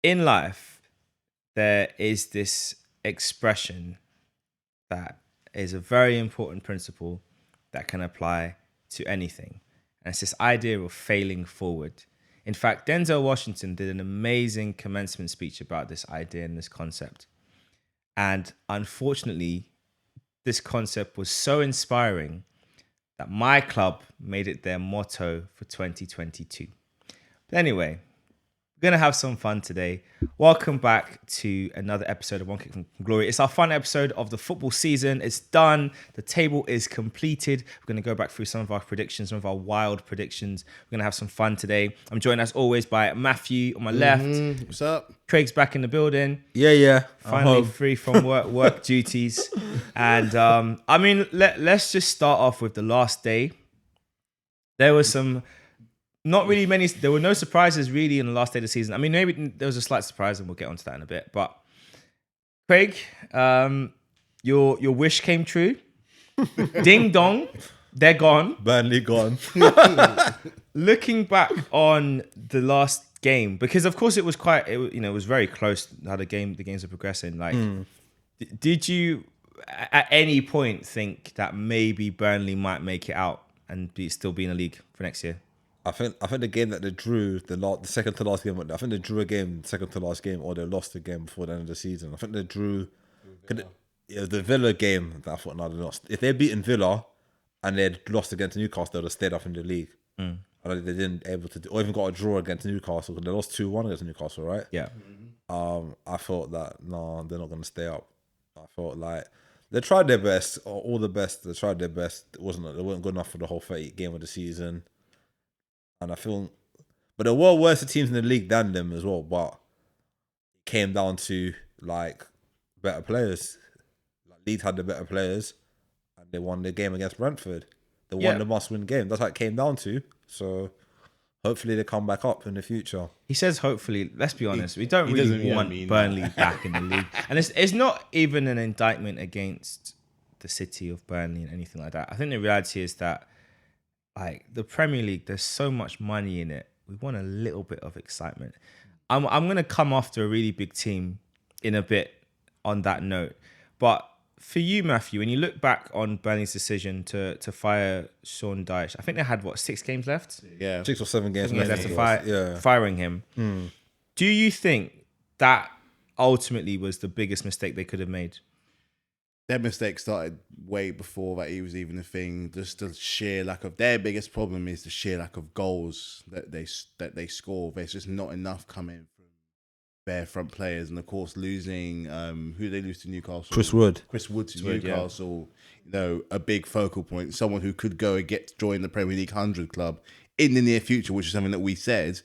in life, there is this expression that is a very important principle that can apply to anything. And it's this idea of failing forward. In fact, Denzel Washington did an amazing commencement speech about this idea and this concept. And unfortunately, this concept was so inspiring that my club made it their motto for 2022. But anyway, we're going to have some fun today. Welcome back to another episode of One Kick from Glory. It's our fun episode of the football season. It's done. The table is completed. We're going to go back through some of our predictions, some of our wild predictions. We're going to have some fun today. I'm joined as always by Matthew on my left. What's up? Craig's back in the building. Yeah. Finally free from work duties. And let's just start off with the last day. There was some... Not really many. There were no surprises really in the last day of the season. I mean, maybe there was a slight surprise, and we'll get onto that in a bit. But Craig, your wish came true. Ding dong, they're gone. Burnley gone. Looking back on the last game, because of course it was very close how the games are progressing. Like, did you at any point think that maybe Burnley might make it out and still be in the league for next year? I think the game that they drew, the second to last game, I think they drew a game, second to last game, or they lost a game before the end of the season. I think they drew the Villa game. I thought, no, they lost. If they'd beaten Villa and they'd lost against Newcastle, they'd have stayed up in the league. And they didn't able to, or even got a draw against Newcastle because they lost 2-1 against Newcastle, right? Yeah. I thought that no, they're not going to stay up. I thought like they tried their best, all the best. They tried their best. They weren't good enough for the whole 30 game of the season. And I feel, but there were worse teams in the league than them as well. But it came down to like better players. Like Leeds had the better players, and they won the game against Brentford. They won the must-win game. That's how it came down to. So hopefully they come back up in the future. He says hopefully. Let's be honest. We don't really want Burnley back in the league, and it's not even an indictment against the city of Burnley and anything like that. I think the reality is that, like, the Premier League, there's so much money in it. We want a little bit of excitement. I'm going to come after a really big team in a bit on that note. But for you, Matthew, when you look back on Burnley's decision to fire Sean Dyche, I think they had, 6 games left? Yeah. 6 or 7 games left to firing him. Do you think that ultimately was the biggest mistake they could have made? Their mistake started way before that he was even a thing. Just the sheer lack of, their biggest problem is the sheer lack of goals that they score. There's just not enough coming from their front players, and of course losing who they lose to Newcastle. Chris Wood to Newcastle. Yeah. You know, a big focal point, someone who could go and join the Premier League 100 club in the near future, which is something that we said.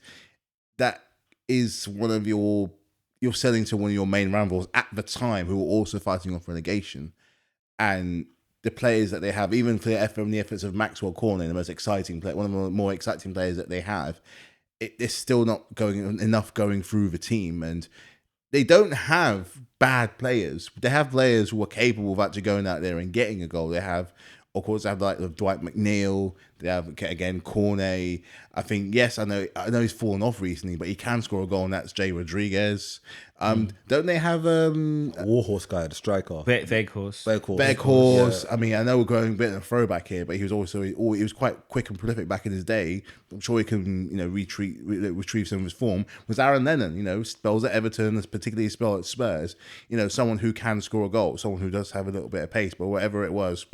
That is one of you're selling to one of your main rivals at the time who were also fighting off relegation. And the players that they have, even for the efforts of Maxwell Cornet, the most exciting player, one of the more exciting players that they have, it's still not going through the team. And they don't have bad players. They have players who are capable of actually going out there and getting a goal. They have, of course, like Dwight McNeil. They have, again, Cornet. I think, yes, I know he's fallen off recently, but he can score a goal, and that's Jay Rodriguez. Don't they have Warhorse guy, the striker? Weghorst. Weghorst. Yeah. I mean, I know we're going a bit of a throwback here, but he was quite quick and prolific back in his day. I'm sure he can, retrieve some of his form. Was Aaron Lennon, spells at Everton, particularly spell at Spurs. Someone who can score a goal, someone who does have a little bit of pace, but whatever it was,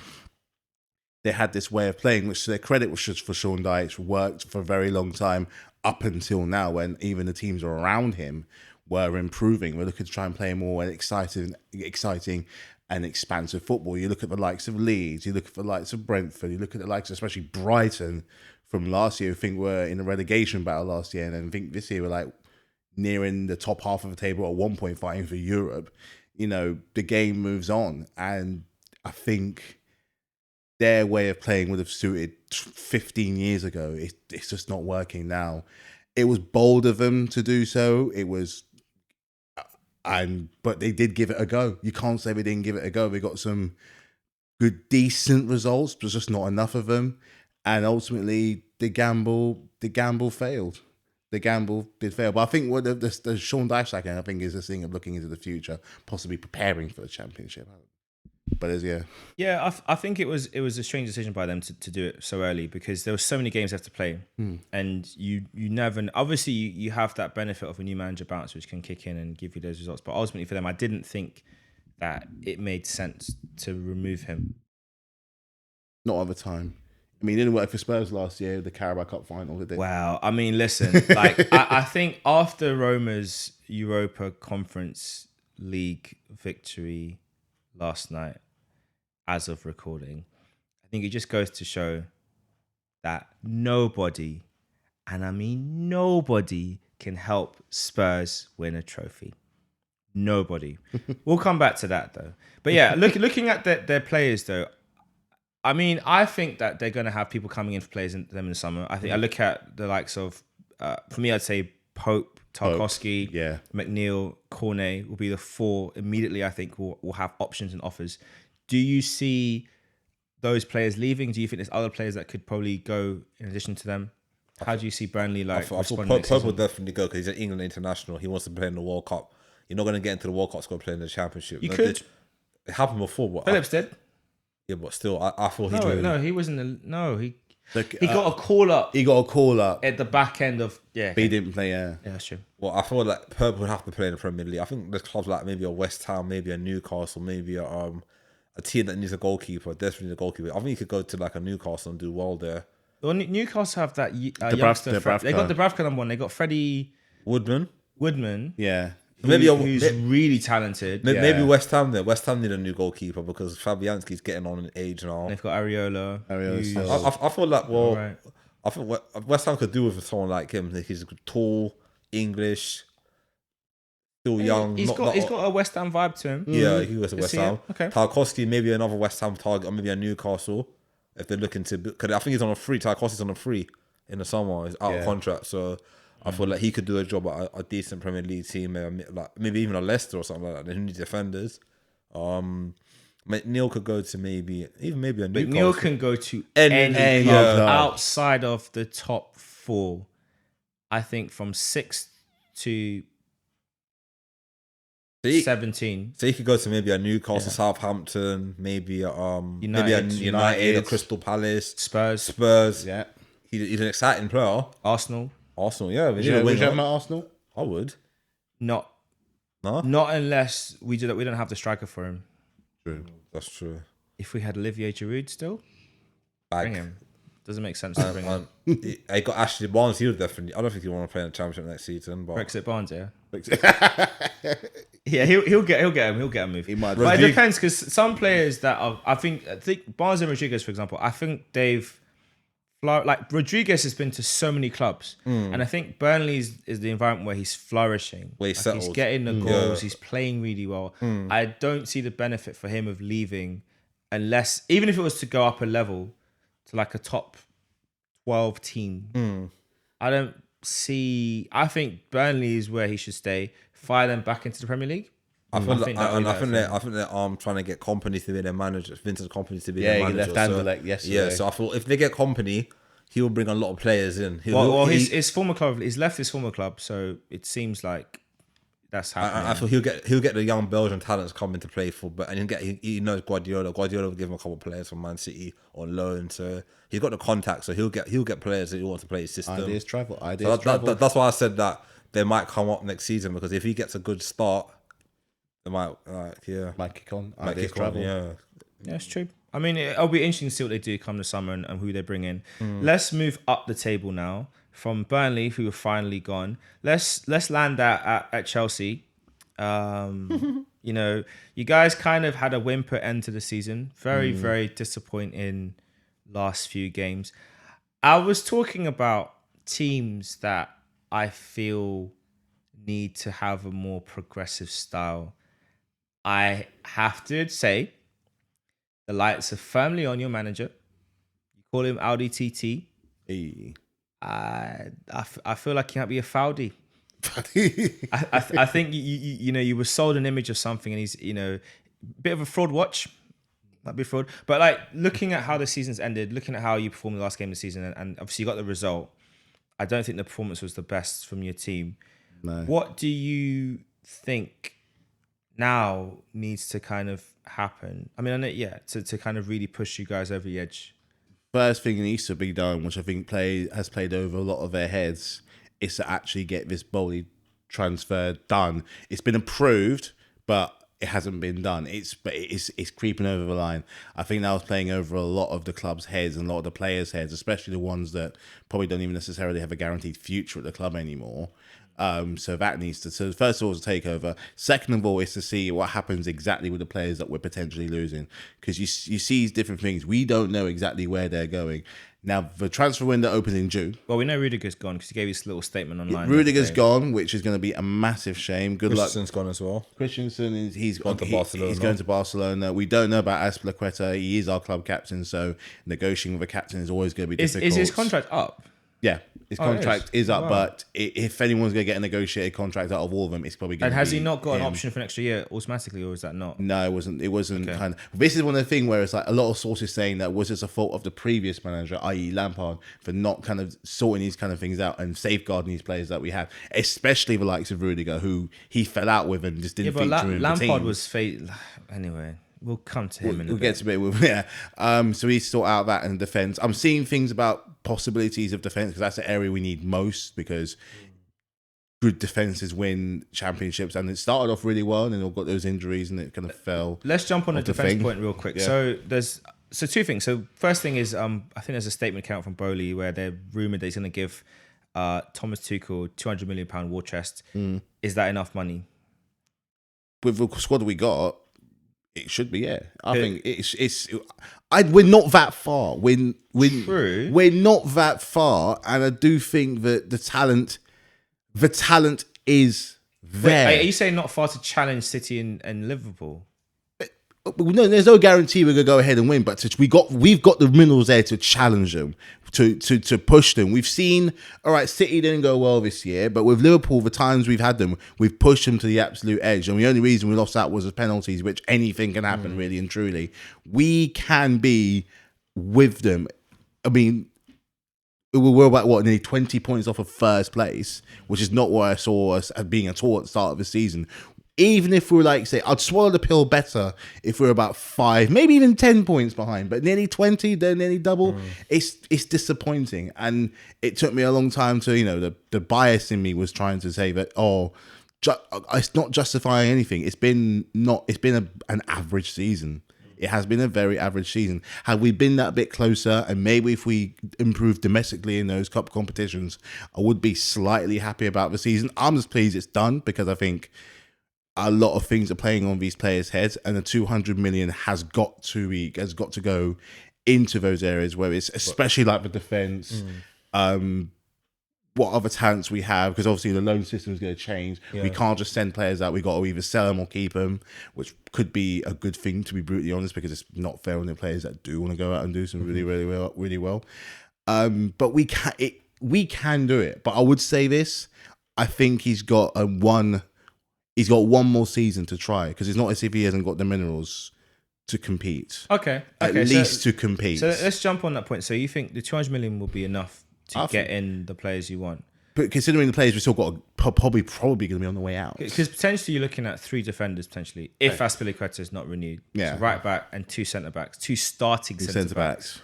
they had this way of playing, which to their credit was just for Sean Dyche, worked for a very long time up until now, when even the teams around him were improving. We're looking to try and play more exciting and expansive football. You look at the likes of Leeds, you look at the likes of Brentford, you look at the likes of especially Brighton from last year, who think were in a relegation battle last year, and then think this year we're like nearing the top half of the table at one point fighting for Europe. The game moves on, and I think their way of playing would have suited 15 years ago. It's just not working now. It was bold of them to do so. It was, but they did give it a go. You can't say they didn't give it a go. They got some good, decent results, but just not enough of them. And ultimately, the gamble failed. the gamble did fail. But I think what the Sean Dyche I think is this thing of looking into the future, possibly preparing for the championship. But Yeah, I think it was a strange decision by them to do it so early because there were so many games left to play, and you never obviously you have that benefit of a new manager bounce which can kick in and give you those results. But ultimately for them, I didn't think that it made sense to remove him. not at the time. I mean, it didn't work for Spurs last year, the Carabao Cup final, did it? Wow. I mean, listen, like I think after Roma's Europa Conference League victory last night, as of recording, I think it just goes to show that nobody, and I mean nobody, can help Spurs win a trophy. Nobody. We'll come back to that though. But yeah, looking at their players though, I mean, I think that they're going to have people coming in for players in the summer. I think I look at the likes of, for me, I'd say Pope, Tarkowski, McNeil, Cornet will be the four immediately. I think will have options and offers. Do you see those players leaving? Do you think there's other players that could probably go in addition to them? How do you see Burnley I thought Pope will definitely go because he's an England international. He wants to play in the World Cup. You're not going to get into the World Cup squad playing in the Championship. You could. It happened before. But Phillips did. Yeah, but still, I thought he he wasn't. He got a call up. He got a call up at the back end of but he didn't play. Yeah, that's true. Well, I feel like Pope would have to play in the Premier League. I think there's clubs like maybe a West Ham, maybe a Newcastle, maybe a team that needs a goalkeeper, desperately needs a goalkeeper. I think he could go to like a Newcastle and do well there. Well, Newcastle have that youngster. They got Dubravka number one. They got Freddie Woodman. Yeah. Who's really talented. Maybe West Ham there. West Ham need a new goalkeeper because Fabianski's getting on in age now. And they've got Areola. I feel like, I think West Ham could do with someone like him. He's tall, English, still young. He's got a West Ham vibe to him. Yeah, he was a West Ham. Okay. Tarkowski, maybe another West Ham target, or maybe a Newcastle if they're looking to. Because I think he's on a free. Tarkowski's on a free in the summer. He's out of contract, so. I feel like he could do a job at a decent Premier League team, like maybe even a Leicester or something like that. Who need defenders? McNeil could go to maybe a Newcastle. McNeil can go to any club outside of the top four. I think from 6 to 17. So he could go to maybe a Newcastle, Southampton, maybe United, a Crystal Palace, Spurs. Yeah, he's an exciting player. Arsenal, yeah. Would you have him at Arsenal? I would. Not unless we don't have the striker for him. True, that's true. If we had Olivier Giroud still, bring him. Doesn't make sense to bring him. I got Ashley Barnes. He would definitely. I don't think he want to play in the Championship next season. But Brexit Barnes, yeah. Yeah, he'll get him. He'll get a move. He might. But it depends because some players that are, I think Barnes and Rodriguez, for example, I think they've. Like Rodriguez has been to so many clubs, and I think Burnley is the environment where he's flourishing. Where he's getting the goals, he's playing really well. I don't see the benefit for him of leaving, unless even if it was to go up a level to like a top 12 team. I don't see. I think Burnley is where he should stay. Fire them back into the Premier League. I think they're trying to get Company to be their manager, Vincent Company to be their manager. Yeah, he left Anderlecht yesterday. Yeah, so I thought if they get Company, he will bring a lot of players in. His former club, he's left his former club, so it seems like that's happening. I thought he'll get the young Belgian talents coming to play for, but and he knows Guardiola. Guardiola will give him a couple of players from Man City on loan, so he's got the contact, so he'll get players that he wants to play his system. Ideas travel. That's why I said that they might come up next season because if he gets a good start. Might kick on. Yeah, it's true. I mean, it'll be interesting to see what they do come the summer and who they bring in. Let's move up the table now from Burnley, who are finally gone. Let's land at Chelsea. You guys kind of had a whimper end to the season. Very, very disappointing last few games. I was talking about teams that I feel need to have a more progressive style. I have to say, the lights are firmly on your manager. You call him Audi TT. Hey. I feel like he might be a Faudi. I think you were sold an image of something, and he's bit of a fraud watch. Might be fraud, but like looking at how the season's ended, looking at how you performed the last game of the season, and obviously you got the result. I don't think the performance was the best from your team. No. What do you think now needs to kind of happen? I mean, I know, to kind of really push you guys over the edge. First thing that needs to be done, which I think has played over a lot of their heads, is to actually get this Bowley transfer done. It's been approved, but it hasn't been done. It's creeping over the line. I think that was playing over a lot of the club's heads and a lot of the players' heads, especially the ones that probably don't even necessarily have a guaranteed future at the club anymore. So that needs to. So first of all, is a takeover. Second of all, is to see what happens exactly with the players that we're potentially losing, because you see different things. We don't know exactly where they're going. Now the transfer window opens in June. Well, we know Rudiger's gone because he gave his little statement online. Rudiger's gone, which is going to be a massive shame. Good luck. Christensen's gone as well. Christensen he's gone to Barcelona. He's going to Barcelona. We don't know about Azpilicueta. He is our club captain, so negotiating with a captain is always going to be difficult. Is his contract up? Yeah, his contract is up, Wow. but if anyone's going to get a negotiated contract out of all of them, it's probably going to be. And has he not got him. an option for an extra year automatically, or is that not? No, it wasn't. It wasn't Okay. kind of. This is one of the things where it's like a lot of sources saying that was this a fault of the previous manager, i.e. Lampard, for not kind of sorting these kind of things out and safeguarding these players that we have, especially the likes of Rudiger, who he fell out with and just didn't Yeah, but feature in the Lampard team. was anyway. We'll come to him in a We'll bit. get to it. Yeah. So we sort out that in defense. I'm seeing things about possibilities of defense because that's the area we need most, because good defenses win championships, and it started off really well, and then we got those injuries, and it kind of fell. Let's jump on the of the defense thing. point real quick. Yeah. So two things. So first thing is, I think there's a statement account from Bowley where they're rumored that he's going to give Thomas Tuchel £200 million war chest. Is that enough money? With the squad we got, it should be. Yeah, I think it's. We're not that far. True. We're not that far, and I do think that the talent is there. Wait, are you saying not far to challenge City and Liverpool? No, there's no guarantee we're gonna go ahead and win, but we've got the minerals there to challenge them, to push them. We've seen, all right, City didn't go well this year, but with Liverpool, the times we've had them, we've pushed them to the absolute edge, and the only reason we lost out was the penalties, which anything can happen, really and truly. We can be with them. I mean, we're about nearly 20 points off of first place, which is not what I saw us as being at all at the start of the season. Even if we were like, say, I'd swallow the pill better if we were about 5, maybe even 10 points behind, but nearly 20, they're nearly double. It's disappointing. And it took me a long time to, the bias in me was trying to say that, it's not justifying anything. It's been an average season. It has been a very average season. Had we been that bit closer, and maybe if we improved domestically in those cup competitions, I would be slightly happy about the season. I'm just pleased it's done, because I think a lot of things are playing on these players' heads, and the 200 million has got to go into those areas where it's especially like the defense, what other talents we have, because obviously the loan system is going to change. Yeah. We can't just send players out. We got to either sell them or keep them, which could be a good thing, to be brutally honest, because it's not fair on the players that do want to go out and do some really well. But we can do it. But I would say this: I think he's got one more season to try, because it's not as if he hasn't got the minerals to compete. Okay. At least to compete. So let's jump on that point. So you think the 200 million will be enough to I get in the players you want? But considering the players we still got, probably going to be on the way out. Because potentially you're looking at 3 defenders potentially if Azpilicueta is not renewed. Yeah. So right back and 2 centre backs, 2 starting centre backs.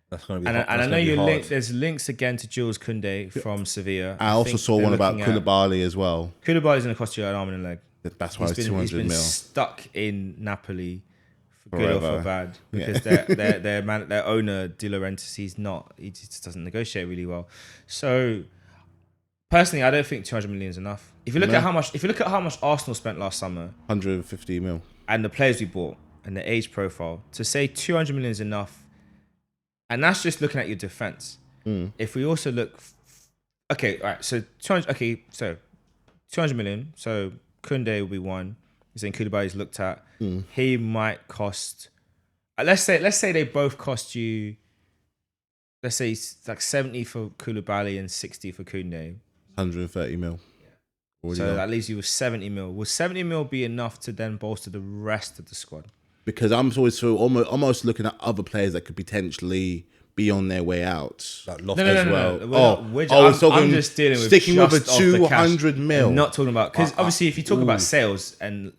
That's going to be. And I know you're linked. There's links again to Jules Koundé from Sevilla. I also think saw they're one about looking at- Koulibaly as well. Koulibaly's going to cost you an arm and a leg. That's why it's 200 he's been mil. stuck in Napoli for good or Forever. for bad, Yeah. because their owner De Laurentiis, he just doesn't negotiate really well. So personally, I don't think 200 million is enough. If you look at how much Arsenal spent last summer 150 mil. and the players we bought and the age profile, to say 200 million is enough, and that's just looking at your defense. If we also look, okay, all right, so 200. Okay, so 200 million. So Koundé will be one. You're saying Koulibaly's looked at. He might cost. Let's say they both cost you. Let's say it's like 70 for Koulibaly and 60 for Koundé. 130 mil. Already So gone. that leaves you with 70 mil. Will 70 mil be enough to then bolster the rest of the squad? Because I'm always almost looking at other players that could potentially be on their way out. Like No, Loftus no, no, as no, well. no. I'm just dealing with sticking with a just off the cash. 200 mil. I'm not talking about because obviously if you talk about sales and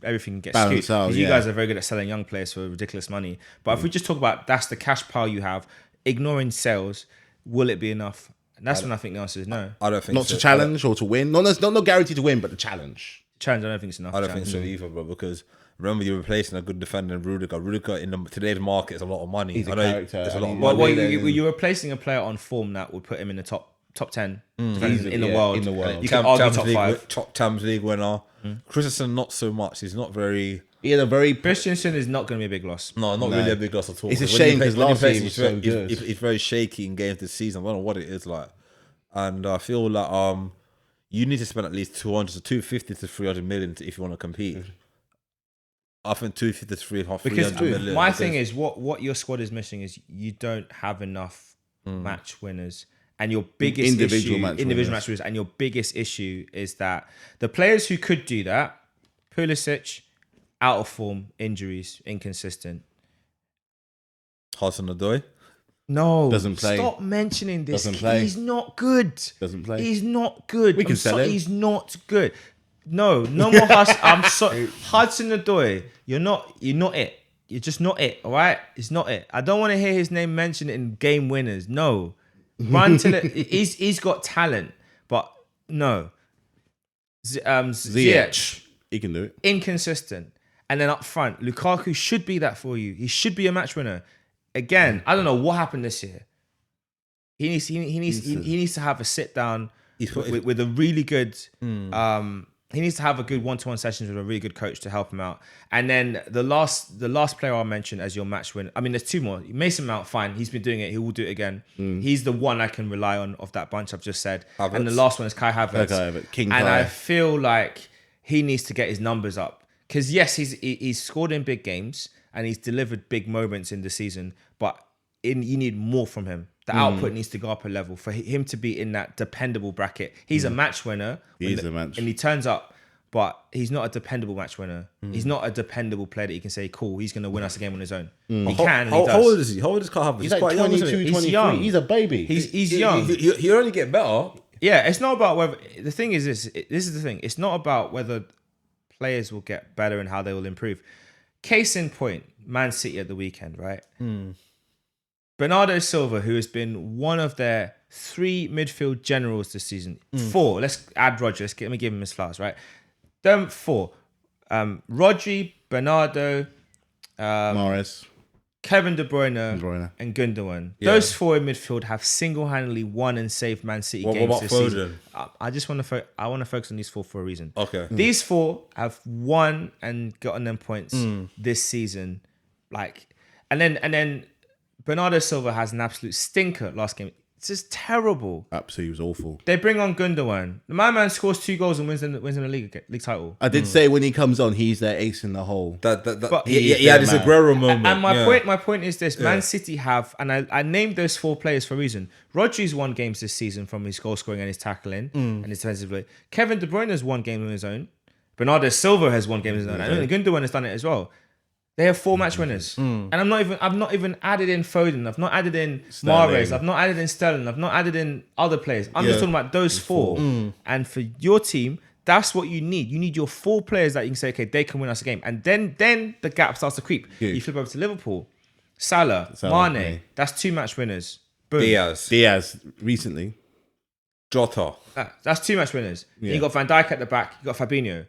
everything gets Balance skewed. out, 'Cause you yeah. guys are very good at selling young players for ridiculous money. But if we just talk about that's the cash pile you have, ignoring sales, will it be enough? And that's when I think the answer is no. I don't think Not so. to challenge or to win. Not guarantee to win, but to challenge. Challenge, I don't think it's enough. I don't think so either, bro. Because remember, you're replacing a good defender in Rudiger. Rudiger in today's market is a lot of money. He's a I know character. There's a lot of Well, money. you're replacing a player on form that would put him in the top 10 defenders Easily, in the yeah, world. in the world. You can argue top 5. Champions League winner. Christensen, not so much. He's not very. He had a very Christensen is not going to be a big loss. No, not really a big loss at all. It's a When shame he plays- 'cause when he last plays, season he's was so very- good. he's very shaky in games this season. I don't know what it is like, and I feel like you need to spend at least 200 to 250 to 300 million if you want to compete. I think 250 to 300 Because million. my thing is, what your squad is missing is you don't have enough match winners. And your biggest Individual individual match match winners, and your biggest issue is that the players who could do that, Pulisic, out of form, injuries, inconsistent. Hudson-Odoi. No, Doesn't play. Stop mentioning this. Doesn't play. He's not good. Doesn't play. He's not good. We can sell him. He's not good. No more Hudson. I'm sorry, Hudson-Odoi. You're not it. You're just not it. All right, it's not it. I don't want to hear his name mentioned in game winners. No, run till it. He's got talent, but no. Ziyech, he can do it. inconsistent. And then up front, Lukaku should be that for you. He should be a match winner. Again, I don't know what happened this year. He needs to have a sit down with a really good. He needs to have a good one-to-one sessions with a really good coach to help him out. And then the last player I'll mention as your match winner. I mean, there's two more. Mason Mount, fine. He's been doing it. He will do it again. He's the one I can rely on of that bunch I've just said. Havertz. And the last one is Kai Havertz. King and Kai. I feel like he needs to get his numbers up. Because yes, he's scored in big games and he's delivered big moments in the season, but you need more from him. The output needs to go up a level for him to be in that dependable bracket. He's a match winner. And he turns up, but he's not a dependable match winner. He's not a dependable player that you can say, cool, he's going to win us a game on his own. He can, and he does. How old is he? How old is Kai Havertz? He's like quite young, 22, isn't he? 23. young. He's a baby. He's young. He'll only get better. Yeah, it's not about whether... The thing is this. This is the thing. It's not about whether players will get better and how they will improve. Case in point, Man City at the weekend, right? Bernardo Silva, who has been one of their 3 midfield generals this season. 4. Let's add Rodri. Let me give him his flowers, right? Them 4. Rodri, Bernardo, Morris. Kevin De Bruyne, and Gundogan. Yeah. Those 4 in midfield have single-handedly won and saved Man City What games about this Foden? season. I just want to I want to focus on these 4 for a reason. Okay. These 4 have won and gotten them points this season. And then Bernardo Silva has an absolute stinker last game. It's just terrible. Absolutely, he was awful. They bring on Gundogan. My man scores 2 goals and wins in the league title. I did say when he comes on, he's their ace in the hole. He had his Aguero moment. And my point is this: Man City have, and I named those 4 players for a reason. Rodri's won games this season from his goal scoring and his tackling and his defensive play. Kevin De Bruyne has won games on his own. Bernardo Silva has won games on his own. And Gundogan has done it as well. They have 4 match winners, and I've not even added in Foden. I've not added in Mahrez. I've not added in Sterling. I've not added in other players. I'm just talking about those 4. And for your team, that's what you need. You need your 4 players that you can say, okay, they can win us a game, and then the gap starts to creep. You flip over to Liverpool, Salah, Mane. yeah. That's 2 match winners. Boom. Diaz recently. Jota. That's 2 match winners. Yeah. You got Van Dijk at the back. You got Fabinho.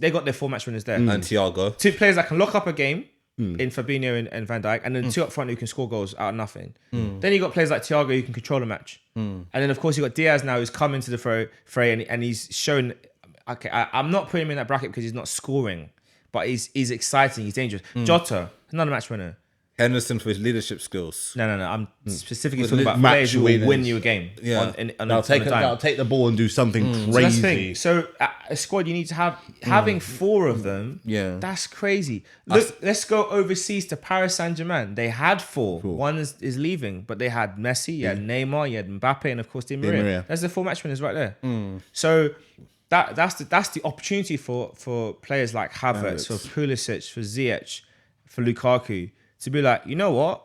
They got their 4 match winners there. And Thiago. 2 players that can lock up a game in Fabinho and Van Dijk, and then 2 up front who can score goals out of nothing. Then you got players like Thiago who can control a match. And then of course you got Diaz now who's come into the fray and he's shown. Okay, I'm not putting him in that bracket because he's not scoring, but he's exciting. He's dangerous. Jota, another match winner. Henderson for his leadership skills. No. I'm specifically With talking about match players who will winners. win you a game. Yeah. They'll take the ball and do something So that's the thing. crazy. So a squad you need to have having 4 of them. Yeah. That's crazy. Look, let's go overseas to Paris Saint-Germain. They had 4. One is leaving, but they had Messi, you had Neymar, you had Mbappe, and of course Di Maria. Maria. That's the 4 match winners right there. So that's the opportunity for players like Havertz, for Pulisic, for Ziyech, for Lukaku to be like, you know what?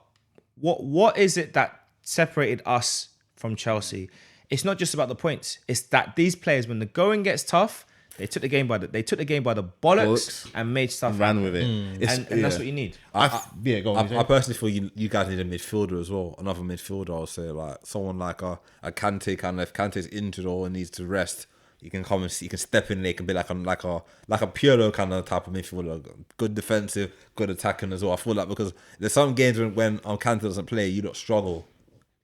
what is it that separated us from Chelsea? It's not just about the points. It's that these players, when the going gets tough, they took the game by the bollocks and made stuff ran happen. with it. And that's what you need. Go on. I personally feel you guys need a midfielder as well. Another midfielder, I'll say, like someone like a Kante kind of. If Kante's injured or needs to rest, you can come and see, you can step in there. You can be like a Pirlo kind of type of midfielder, good defensive, good attacking as well. I feel like because there's some games when Kante doesn't play, you don't struggle.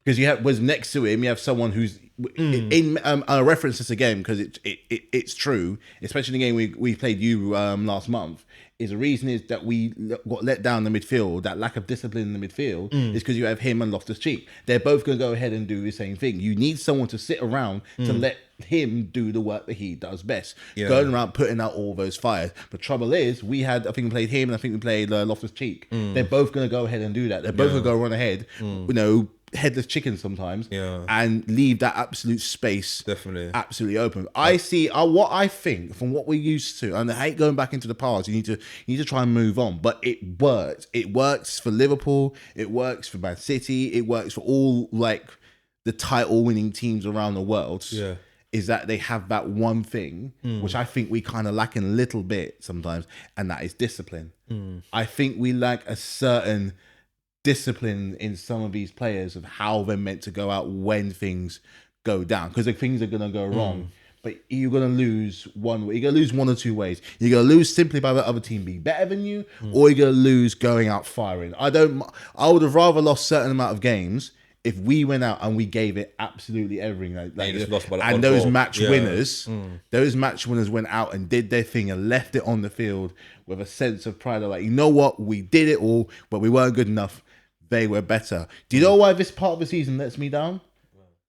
Because was next to him, you have someone who's in. I reference this again because it's true, especially in the game we played you last month. Is the reason is that we got let down in the midfield. That lack of discipline in the midfield is because you have him and Loftus-Cheek. They're both going to go ahead and do the same thing. You need someone to sit around to let him do the work that he does best. Going around putting out all those fires. The trouble is, I think we played him and I think we played Loftus-Cheek. They're both going to go ahead and do that. They're both going to go run ahead. Headless chicken sometimes, and leave that absolute space absolutely open. I see what I think from what we're used to, and I hate going back into the past. You need to try and move on, but it works. It works for Liverpool. It works for Man City. It works for all like the title-winning teams around the world. Yeah, is that they have that one thing which I think we kind of lack in a little bit sometimes, and that is discipline. I think we lack a certain discipline in some of these players of how they're meant to go out when things go down, because things are going to go wrong, but you're going to lose one way. You're going to lose one or two ways. You're going to lose simply by the other team being better than you, or you're going to lose going out firing. I would have rather lost certain amount of games if we went out and we gave it absolutely everything. And those match winners went out and did their thing and left it on the field with a sense of pride of like, you know what, we did it all, but we weren't good enough. They were better. Do you know why this part of the season lets me down?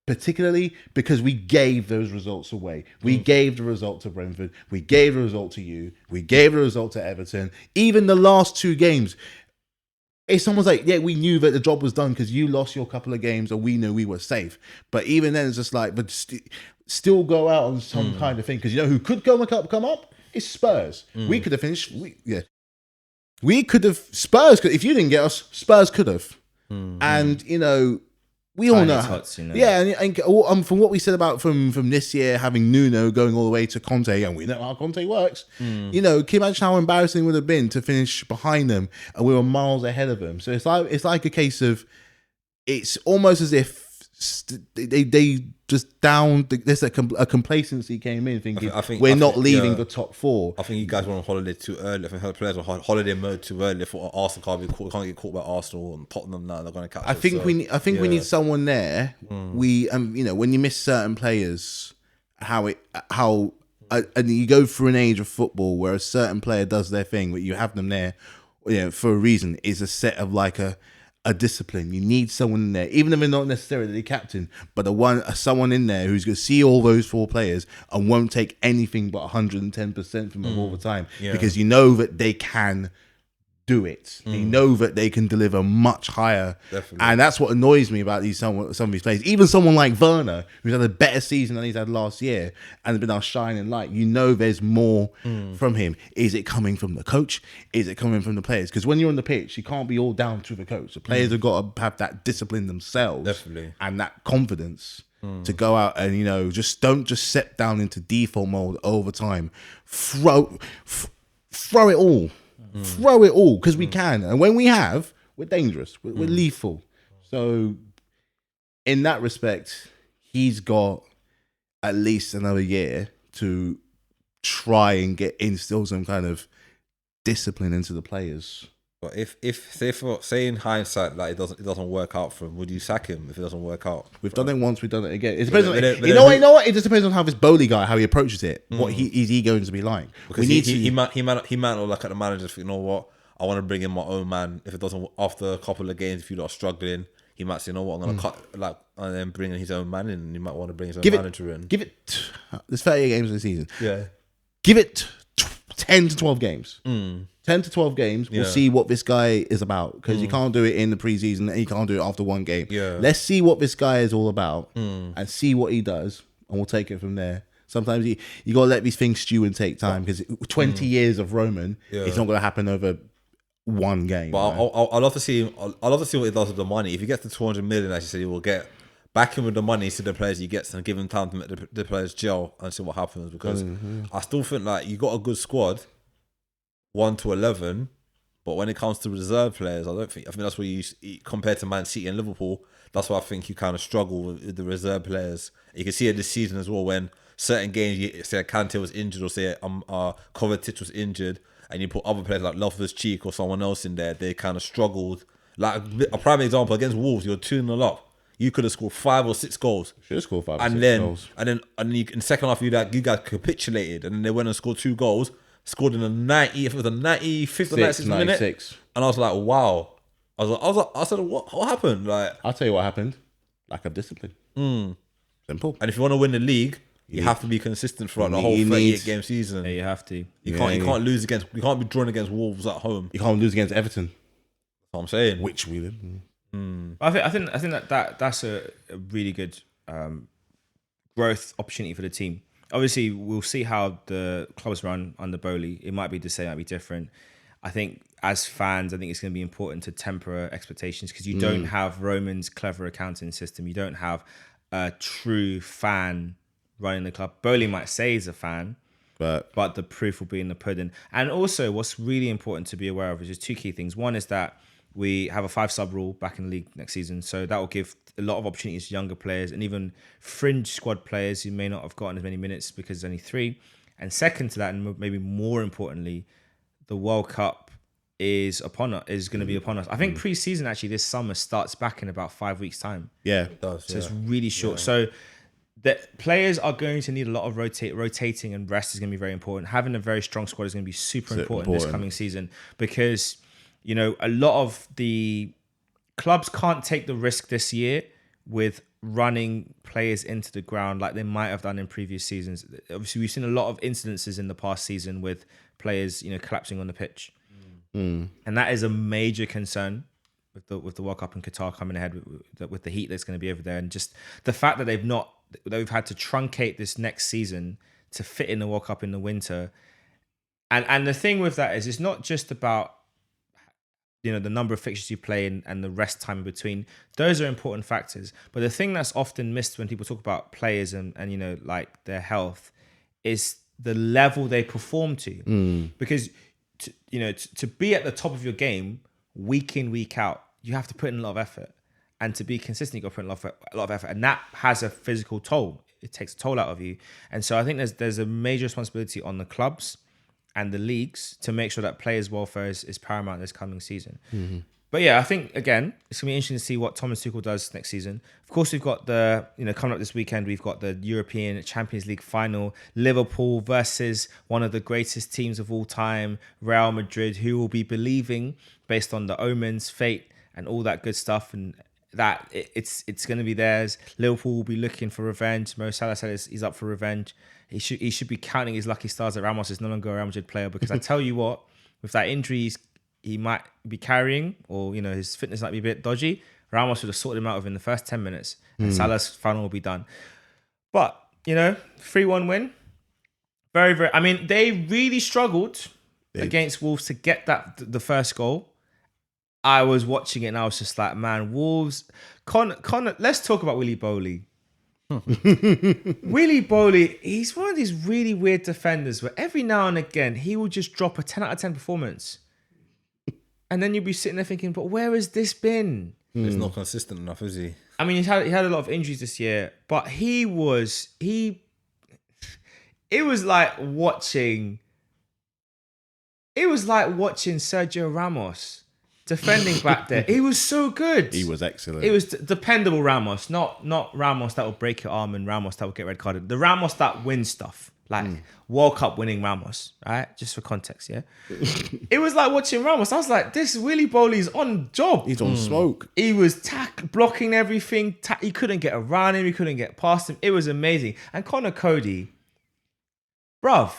Particularly because we gave those results away. We gave the result to Brentford. We gave the result to you. We gave the result to Everton. Even the last two games, if someone's like, yeah, we knew that the job was done because you lost your couple of games, or we knew we were safe. But even then, it's just like, but still go out on some kind of thing, because you know who could come up? It's Spurs. We could have finished. We could have Spurs. If you didn't get us, Spurs could have. And we all know. Yeah, and from what we said about from this year having Nuno going all the way to Conte, and we know how Conte works. Can you imagine how embarrassing it would have been to finish behind them and we were miles ahead of them? So it's like a case of, it's almost as if they just down. There's a complacency came in, thinking we're not leaving the top four. I think you guys were on holiday too early. I think the players were on holiday mode too early. For Arsenal can't get caught by Arsenal and Tottenham now. They're going to catch. I think we need someone there. We when you miss certain players, and you go through an age of football where a certain player does their thing, but you have them there, for a reason. Is a set of like a discipline. You need someone in there, even if they're not necessarily the captain, but someone in there who's going to see all those four players and won't take anything but 110% from them all the time, because you know that they can do it. They know that they can deliver much higher. Definitely. And that's what annoys me about some of these players. Even someone like Werner, who's had a better season than he's had last year and has been our shining light. There's more from him. Is it coming from the coach? Is it coming from the players? Because when you're on the pitch, you can't be all down to the coach. The players have got to have that discipline themselves. Definitely. And that confidence to go out and, don't just set down into default mode over time. Throw it all. Throw it all, because we can, and when we have, we're dangerous. We're lethal. So, in that respect, he's got at least another year to try and instill some kind of discipline into the players. But say in hindsight that it doesn't work out for him, would you sack him if it doesn't work out? We've done it once, we've done it again. It depends on you know what? It just depends on how this Bowley guy, how he approaches it. What is he going to be like? Because he might look at the manager. You know what? I want to bring in my own man. If it doesn't, after a couple of games, if you're not struggling, he might say, you know what, I'm going to cut and then bring in his own man in. And he might want to bring his own manager in. There's 38 games in the season. Yeah. Give it 10 to 12 games. 10 to 12 games, we'll see what this guy is about, because you can't do it in the preseason and you can't do it after one game. Let's see what this guy is all about and see what he does, and we'll take it from there. Sometimes you got to let these things stew and take time, because 20 years of Roman, it's not going to happen over one game. But man. I'll love to see him. I'll love to see what he does with the money. If he gets to 200 million, as you said, he will get back in with the money to the players he gets and give him time to make the players gel and see what happens. Because I still think like you got a good squad, 1 to 11. But when it comes to reserve players, I think that's where you compared to Man City and Liverpool. That's why I think you kind of struggle with the reserve players. You can see it this season as well when certain games, say Kante was injured or say Kovacic was injured, and you put other players like Loftus-Cheek or someone else in there, they kind of struggled. Like a prime example against Wolves, you're 2-0 up. You could have scored 5 or 6 goals. Should have scored 5 or 6 goals. And then in the second half, you guys capitulated, and then they went and scored 2 goals. Scored in the 90th, it was the 95th or 96th minute. 96. And I was like, wow. I said, what happened? Like, I'll tell you what happened. Lack of discipline. Simple. and if you want to win the league, you have to be consistent throughout the whole 38 game season. Yeah, you have to. You can't lose against. You can't be drawn against Wolves at home. You can't lose against Everton, That's what I'm saying. which we did. I think that's a really good growth opportunity for the team. Obviously, we'll see how the clubs run under Bowley. It might be the same, it might be different. I think as fans, I think it's going to be important to temper expectations because you don't have Roman's clever accounting system. You don't have a true fan running the club. Bowley might say he's a fan, but the proof will be in the pudding. And also, what's really important to be aware of is just 2 key things. One is that we have a 5-sub rule back in the league next season. So that will give a lot of opportunities to younger players and even fringe squad players who may not have gotten as many minutes because there's only 3. And second to that, and maybe more importantly, the World Cup is going to be upon us. I think pre-season actually this summer starts back in about 5 weeks' time. Yeah. It does, So it's really short. So the players are going to need a lot of rotating, and rest is going to be very important. Having a very strong squad is going to be super important this coming season because, you know, a lot of the clubs can't take the risk this year with running players into the ground like they might have done in previous seasons. Obviously, we've seen a lot of incidences in the past season with players, you know, collapsing on the pitch. And that is a major concern with the World Cup in Qatar coming ahead with the heat that's going to be over there, and just the fact that they've had to truncate this next season to fit in the World Cup in the winter. And the thing with that is it's not just about, you know, the number of fixtures you play and the rest time in between. Those are important factors. But the thing that's often missed when people talk about players and you know, like their health is the level they perform to. Because to be at the top of your game week in, week out, you have to put in a lot of effort. And to be consistent, you got to put in a lot of effort. And that has a physical toll. It takes a toll out of you. And so I think there's a major responsibility on the clubs and the leagues to make sure that players' welfare is paramount this coming season. But yeah, I think, again, it's going to be interesting to see what Thomas Tuchel does next season. Of course, we've got coming up this weekend, we've got the European Champions League final, Liverpool versus one of the greatest teams of all time, Real Madrid, who will be believing, based on the omens, fate, and all that good stuff, and that it's going to be theirs. Liverpool will be looking for revenge. Mo Salah said he's up for revenge. He should be counting his lucky stars that Ramos is no longer a Real Madrid player, because I tell you what, with that injury he might be carrying, or you know, his fitness might be a bit dodgy, Ramos would have sorted him out within the first 10 minutes and Salah's final will be done. But, you know, 3-1 win. Very, very, I mean, they really struggled against Wolves to get the first goal. I was watching it and I was just like, man, Wolves. Connor, let's talk about Willy Bowley. Willy Bowley, he's one of these really weird defenders where every now and again he will just drop a 10 out of 10 performance. And then you'll be sitting there thinking, but where has this been? He's not consistent enough, is he? I mean, he had a lot of injuries this year, but it was like watching Sergio Ramos defending back there. He was so good. He was excellent. It was dependable Ramos, not Ramos that will break your arm and Ramos that will get red carded. The Ramos that wins stuff, like World Cup winning Ramos, right? Just for context, yeah. It was like watching Ramos. I was like, this Willy Bowley's on job. He's on smoke. He was blocking everything. He couldn't get around him. He couldn't get past him. It was amazing. And Connor Cody, bruv.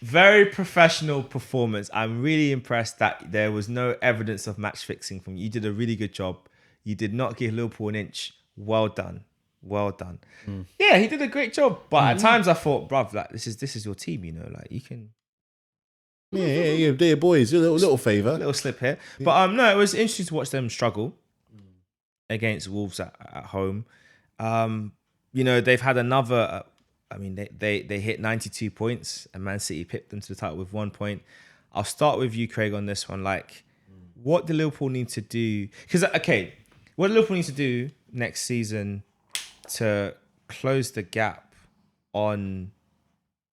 Very professional performance. I'm really impressed that there was no evidence of match fixing from you. You did a really good job. You did not give Liverpool an inch. Well done. Well done. Yeah, he did a great job. But at times I thought, bruv, like this is your team, you know, like you can Yeah, dear boys, a little favour. little slip here. But no, it was interesting to watch them struggle against Wolves at home. You know, they've had another. I mean, they hit 92 points, and Man City pipped them to the title with 1 point. I'll start with you, Craig, on this one. Like, what do Liverpool need to do? Because what do Liverpool need to do next season to close the gap on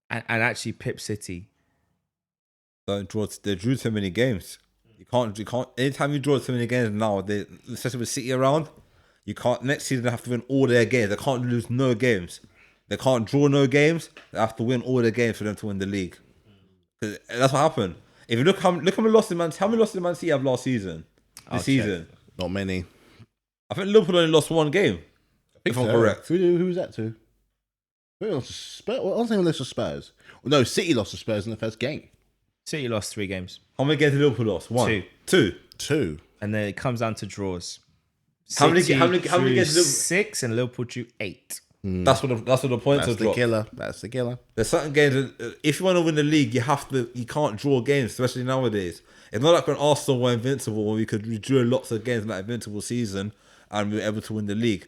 and actually pip City? They drew too many games. You can't. Anytime you draw too many games now, especially with City around, you can't. Next season they have to win all their games. They can't lose no games. They can't draw no games. They have to win all their games for them to win the league. 'Cause that's what happened. If you look how many losses did Man City have last season? This season, Not many. I think Liverpool only lost one game. If I'm correct. Who was that to? Who lost to Spurs? Well, I was thinking lost to Spurs. No, City lost to Spurs in the first game. City lost 3 games. How many games did Liverpool lost? One. Two. And then it comes down to draws. How many games did Liverpool? 6 and Liverpool drew 8. That's what the points are dropped. That's the killer. There's certain games that, if you want to win the league, you can't draw games, especially nowadays. It's not like when Arsenal were invincible, when we drew lots of games in that invincible season and we were able to win the league.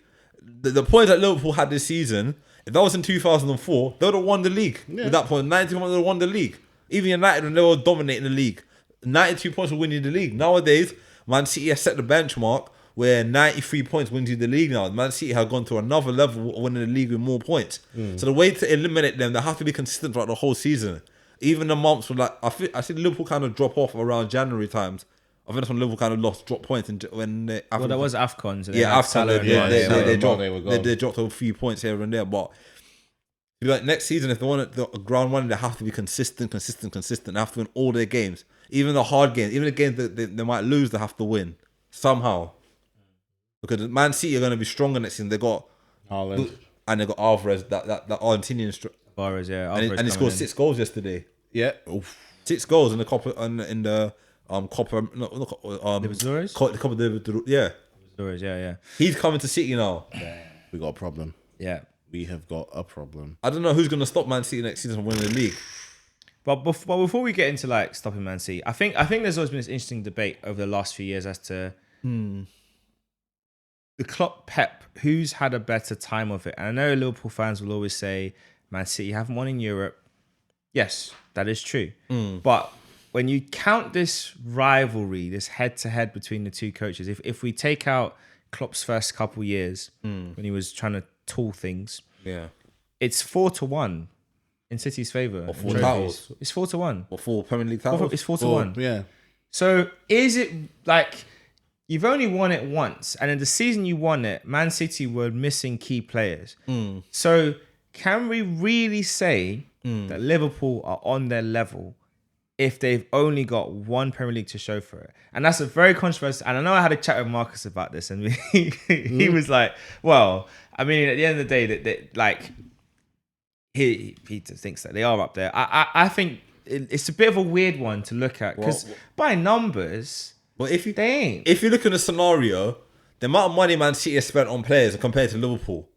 The points that Liverpool had this season, if that was in 2004, they would have won the league. At that point, 92 points would have won the league. Even United, when they were dominating the league, 92 points were winning the league. Nowadays, Man City has set the benchmark where 93 points wins you the league now. Man City have gone to another level of winning the league with more points. So the way to eliminate them, they have to be consistent throughout the whole season. Even the months were like, I see Liverpool kind of drop off around January times. I think that's when Liverpool kind of dropped points when that was AFCON. So AFCON. They dropped a few points here and there, but like next season, if they want the ground running, they have to be consistent. They have to win all their games, even the hard games, even the games that they might lose. They have to win somehow, because Man City are going to be stronger next season. They got Haaland and they got Alvarez, that Argentinian Alvarez, and he scored 6 goals yesterday. Yeah, 6 goals in the Copa in the Copa Libertadores. The Copa Libertadores. Yeah, Libertadores. Yeah. He's coming to City now. we got a problem. Yeah. We have got a problem. I don't know who's going to stop Man City next season from winning the league. But before we get into like stopping Man City, I think there's always been this interesting debate over the last few years as to the Klopp Pep, who's had a better time of it. And I know Liverpool fans will always say Man City haven't won in Europe. Yes, that is true. But when you count this rivalry, this head-to-head between the two coaches, if we take out Klopp's first couple years when he was trying to tool things, it's 4-1 in City's favour. Or 4 titles. It's 4-1. Or 4 Premier League titles. It's 4-1. Yeah. So is it like you've only won it once, and in the season you won it, Man City were missing key players. So can we really say that Liverpool are on their level if they've only got one Premier League to show for it? And that's a very controversial. And I know I had a chat with Marcus about this, and he was like, "Well, I mean, at the end of the day, that like he thinks that they are up there." I think it's a bit of a weird one to look at because by numbers, but they ain't. If you look at the scenario, the amount of money Man City has spent on players compared to Liverpool,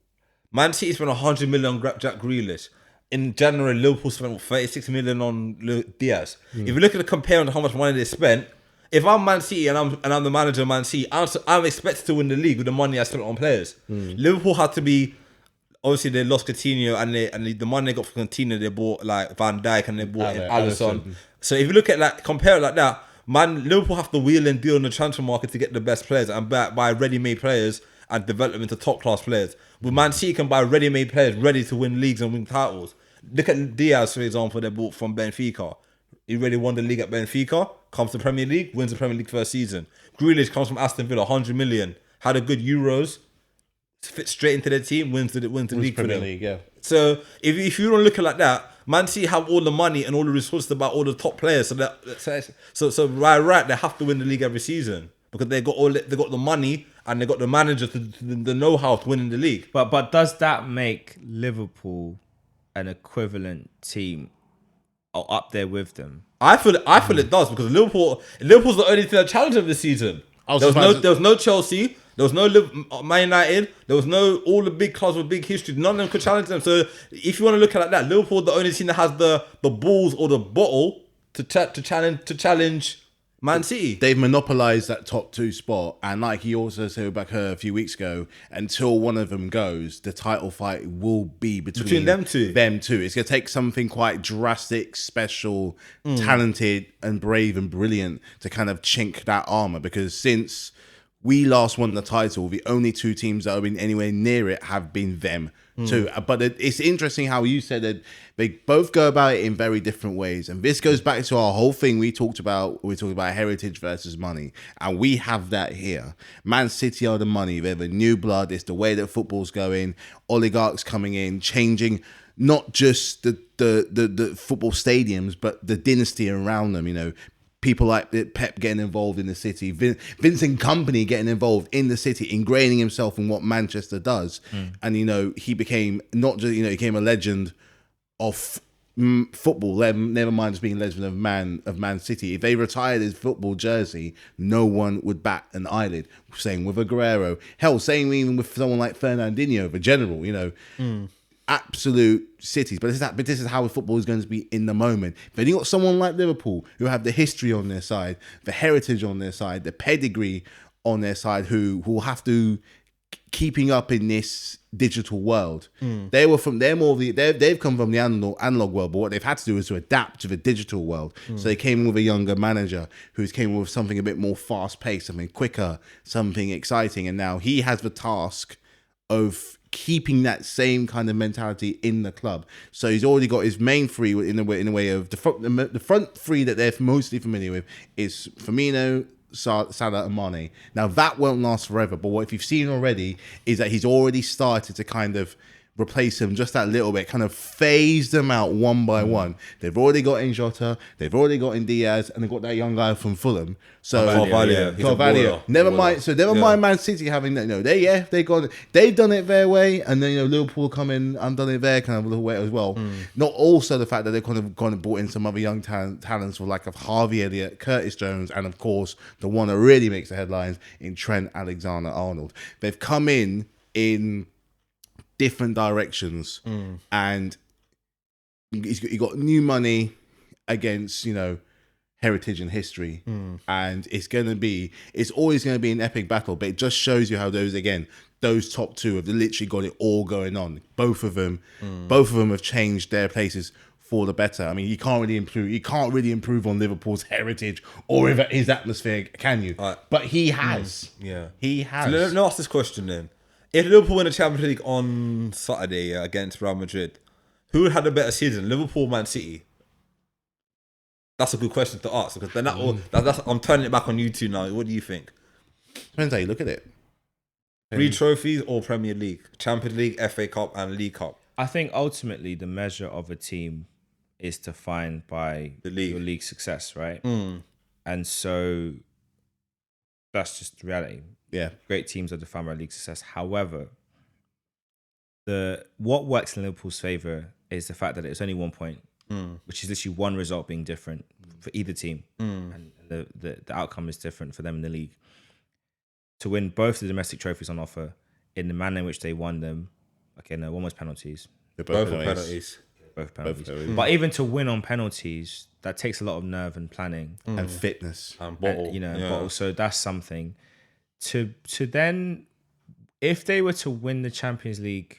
Man City spent 100 million on Jack Grealish. In January, Liverpool spent 36 million on Diaz. If you look at the comparing how much money they spent, if I'm Man City and I'm the manager of Man City, I'm expected to win the league with the money I spent on players. Liverpool had to be, obviously they lost Coutinho and the money they got for Coutinho, they bought like Van Dijk and they bought Alisson. So if you look at like compare it like that, Liverpool have to wheel and deal in the transfer market to get the best players and buy ready-made players and develop them into top-class players. But Man City can buy ready-made players ready to win leagues and win titles. Look at Diaz, for example, they bought from Benfica. He already won the league at Benfica, comes to Premier League, wins the Premier League first season. Grealish comes from Aston Villa, 100 million, had a good Euros, fits straight into their team, wins the league for them. League, yeah. So if you don't look at it like that, Man City have all the money and all the resources about all the top players. So right, they have to win the league every season because they got the money and they got the manager the know-how to win in the league. But does that make Liverpool an equivalent team or up there with them? I feel it does because Liverpool's the only team that challenged them this season. There was no Chelsea, There was no Man United. There was no all the big clubs with big history. None of them could challenge them. So if you want to look at it like that, Liverpool the only team that has the balls or the bottle to challenge Man City. They've monopolized that top 2 spot, and like he also said back a few weeks ago, until one of them goes, the title fight will be between them two. It's going to take something quite drastic, special, talented, and brave and brilliant to kind of chink that armor. Because since we last won the title, the only 2 teams that have been anywhere near it have been them too. But it's interesting how you said that they both go about it in very different ways. And this goes back to our whole thing we talked about heritage versus money. And we have that here. Man City are the money. They're the new blood. It's the way that football's going. Oligarchs coming in, changing not just the football stadiums, but the dynasty around them, you know. People like Pep getting involved in the city, Vincent Kompany getting involved in the city, ingraining himself in what Manchester does. And, you know, he became not just, you know, he became a legend of football, never mind just being a legend of Man City. If they retired his football jersey, no one would bat an eyelid. Same with Aguero. Hell, same even with someone like Fernandinho, the general, you know. Absolute cities, but this is how football is going to be in the moment. Then you got someone like Liverpool who have the history on their side, the heritage on their side, the pedigree on their side, who will have to keeping up in this digital world. They've come from the analog world, but what they've had to do is to adapt to the digital world. So they came with a younger manager who's came with something a bit more fast paced, something quicker, something exciting, and now he has the task of keeping that same kind of mentality in the club. So he's already got his main 3 in a way of the front 3 that they're mostly familiar with is Firmino, Salah and Mane. Now that won't last forever, but what if you've seen already is that he's already started to kind of replace them just that little bit, kind of phase them out one by one. They've already got in Jota, they've already got in Diaz, and they've got that young guy from Fulham. So Carvalho. Never mind Man City having that. You know, they've done it their way, and then, you know, Liverpool come in and done it their kind of way as well. Not also the fact that they've kind of gone and brought in some other young talents for like of Harvey Elliott, Curtis Jones, and of course the one that really makes the headlines in Trent Alexander-Arnold. They've come in different directions, and you got new money against, you know, heritage and history, and it's always going to be an epic battle. But it just shows you how those top 2 have literally got it all going on. Both of them have changed their places for the better. I mean, you can't really improve on Liverpool's heritage or his atmosphere, can you? But he has. He has. So let me ask this question then. If Liverpool win the Champions League on Saturday against Real Madrid, who had a better season, Liverpool or Man City? That's a good question to ask, because then I'm turning it back on you two now. What do you think? Depends how you look at it. 3 trophies or Premier League? Champions League, FA Cup and League Cup? I think ultimately the measure of a team is defined by your league success, right? And so that's just reality. Yeah, great teams are defined by league success. However, what works in Liverpool's favour is the fact that it's only 1 point, which is literally one result being different for either team, and the outcome is different for them in the league. To win both the domestic trophies on offer in the manner in which they won them, one was penalties. Both penalties. But even to win on penalties, that takes a lot of nerve and planning and fitness and bottle. Bottle. So that's something. To then, if they were to win the Champions League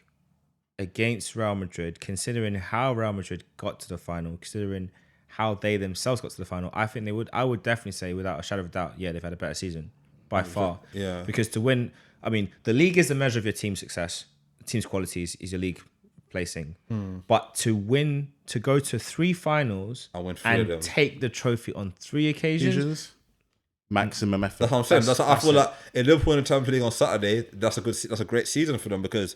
against Real Madrid, considering how Real Madrid got to the final, considering how they themselves got to the final, I would definitely say without a shadow of a doubt, they've had a better season by far. Yeah. Because to win, I mean, the league is the measure of your team's success. The team's qualities is your league placing. But to go to 3 finals and take the trophy on 3 occasions. Maximum effort. That's what I'm saying. That's I feel like if Liverpool in the Champions League on Saturday, that's a great season for them, because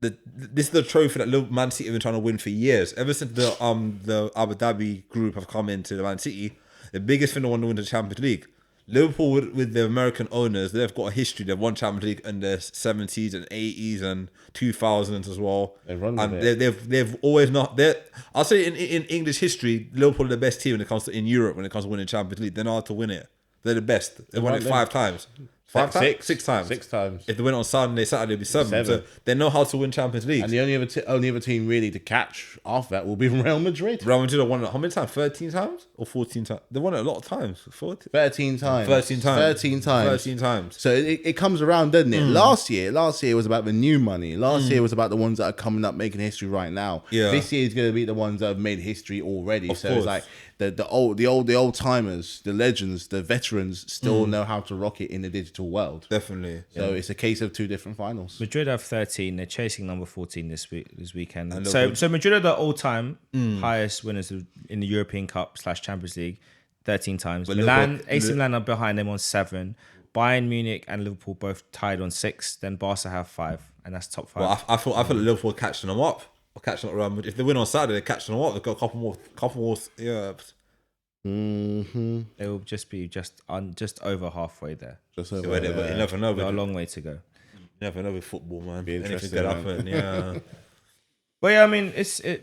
this is the trophy that Man City have been trying to win for years. Ever since the Abu Dhabi group have come into the Man City, the biggest thing they want to win the Champions League. Liverpool with the American owners, they've got a history. They've won Champions League in the 70s and 80s and 2000s as well. They've always not. I'll say in English history, Liverpool are the best team when it comes to Europe when it comes to winning Champions League. They're not to win it. They're the best. They won it 5 times. 5 times? Six. 6 times. 6 times. If they win on Saturday it'd be 7. 7. So they know how to win Champions League. And the only other team really to catch after that will be Real Madrid. Real Madrid have won it how many times? 13 times or 14 times? They won it a lot of times. 13 times. 13 times. 13 times. 13 times. So it comes around, doesn't it? Last year was about the new money. Last year was about the ones that are coming up making history right now. Yeah. This year is going to be the ones that have made history already. Of so course. it's like the old timers, the legends, the veterans still know how to rock it in the digital world. Definitely. So it's a case of 2 different finals. Madrid have 13. They're chasing number 14 this weekend. And So Madrid are the all-time highest winners in the European Cup / Champions League, 13 times. But AC Milan are behind them on 7. Bayern Munich and Liverpool both tied on 6. Then Barca have 5, and that's top 5. Well, I feel like Liverpool are catching them up. Or catching up Real Madrid. If they win on Saturday, they're catching them up. They've got a couple more. Yeah. They will just be just over halfway there. Just over But you never know. We've got a long way to go. You never know with football, man. Be Anything interesting, could man. happen. Yeah. But yeah, I mean,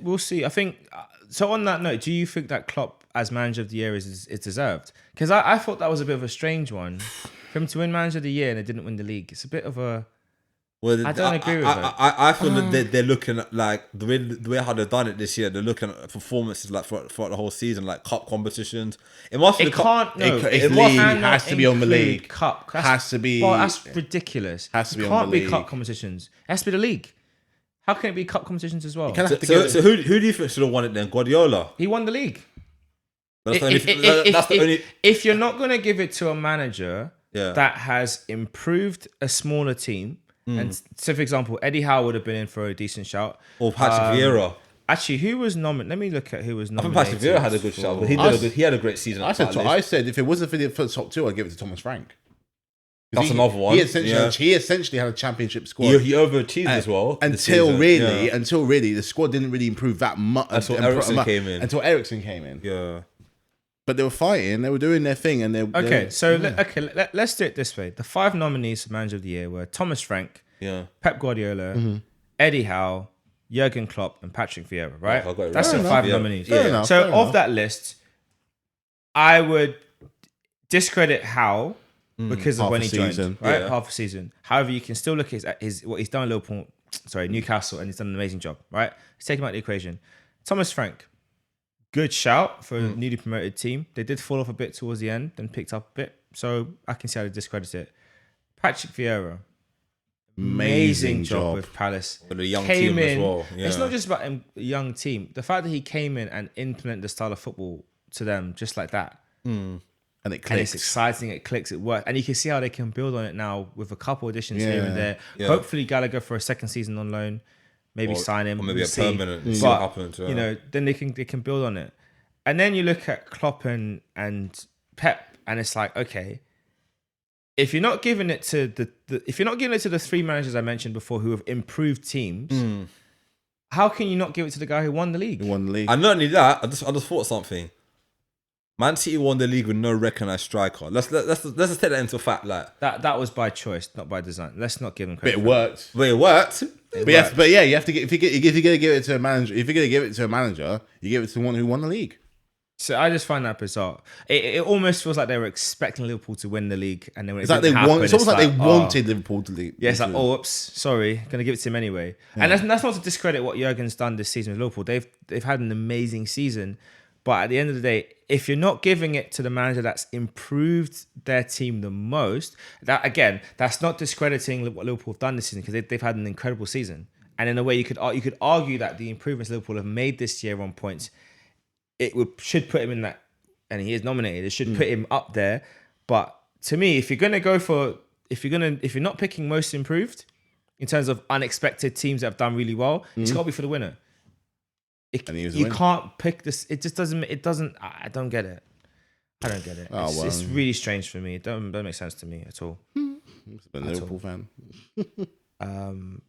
we'll see. I think so. On that note, do you think that Klopp as manager of the year is deserved? Because I thought that was a bit of a strange one for him to win manager of the year and they didn't win the league. It's a bit of a. Well, I don't agree with it. I feel that they're looking at like the way how they've done it this year. They're looking at performances like throughout the whole season, like cup competitions. It must be It can't. No, it must has to be on the include league. Cup Has to be. Well, that's ridiculous. Has to be it on can't the be cup league. competitions. It has to be the league. How can it be cup competitions as well? So who do you think should have won it then? Guardiola. He won the league. That's the only. If you're not going to give it to a manager Yeah. that has improved a smaller team, and so for example, Eddie Howe would have been in for a decent shout. Or Patrick Vieira. Actually, who was nominated? Let me look at who was I think nominated. Patrick Vieira had a good shout, but he had a great season. I said if it wasn't for the top 2, I'd give it to Thomas Frank. That's another one. He essentially had a championship squad. He overachieved as well. Until really, the squad didn't really improve that much. Until Eriksen came in. Until Eriksen came in. Yeah. But they were fighting. They were doing their thing, and Let's do it this way. The 5 nominees for manager of the year were Thomas Frank, Yeah. Pep Guardiola, Eddie Howe, Jurgen Klopp, and Patrick Vieira. Right? I got it That's right. the Fair 5 enough. nominees. Fair enough, So fair of enough. that list, I would discredit Howe because of Half when a he joined, season. right? Yeah. Half a season. However, you can still look at his what he's done at Liverpool, Newcastle, and he's done an amazing job, right? Let's take him out of the equation. Thomas Frank, good shout for a newly promoted team. They did fall off a bit towards the end, then picked up a bit, so I can see how they discredit it. Patrick Vieira, amazing job with Palace. With a young Came team as in. well. It's Yeah. not just about a young team. The fact that he came in and implemented the style of football to them just like that. and it And it's clicks. exciting, it clicks, it works. And you can see how they can build on it now with a couple additions here Yeah. and there. Yeah. Hopefully Gallagher for a second season on loan. Maybe sign him. Or maybe we'll a see. permanent. See what But, happens. Yeah. you know, then they can build on it. And then you look at Klopp and Pep, and it's like, okay, if you're not giving it to the 3 managers I mentioned before who have improved teams, how can you not give it to the guy who won the league? He won the league. And not only that, I just thought something. Man City won the league with no recognised striker. Let's just take that into fact. Like, That was by choice, not by design. Let's not give them credit. But it for worked. but it worked. You have to get if you're gonna give it to a manager. If you're gonna give it to a manager, you give it to the one who won the league. So I just find that bizarre. It almost feels like they were expecting Liverpool to win the league, and then when It's it like they didn't happen, want. It's almost like they oh. wanted Liverpool to leave. Yeah, it's like, oh, oops, sorry, gonna give it to him anyway. And that's not to discredit what Jurgen's done this season with Liverpool. They've had an amazing season, but at the end of the day, if you're not giving it to the manager that's improved their team the most, that's not discrediting what Liverpool have done this season because they've had an incredible season. And in a way, you could argue that the improvements Liverpool have made this year on points, should put him in that, and he is nominated. It should put him up there. But to me, if you're not picking most improved in terms of unexpected teams that have done really well, it's got to be for the winner. And he was the You winner. can't pick this. It just doesn't. It doesn't. I don't get it. I don't get it. Oh, It's, well. it's really strange for me. It don't make sense to me at all. I'm a Liverpool fan.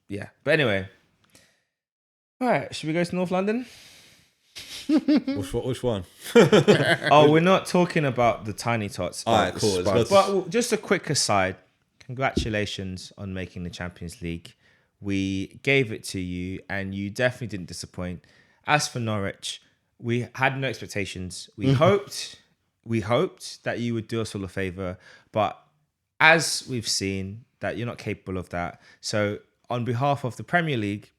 Yeah. But anyway. All right. Should we go to North London? Which one? Oh, we're not talking about the tiny tots. All right, cool. But just a quick aside. Congratulations on making the Champions League. We gave it to you, and you definitely didn't disappoint. As for Norwich, we had no expectations. We hoped that you would do us all a favour, but as we've seen that you're not capable of that. So on behalf of the Premier League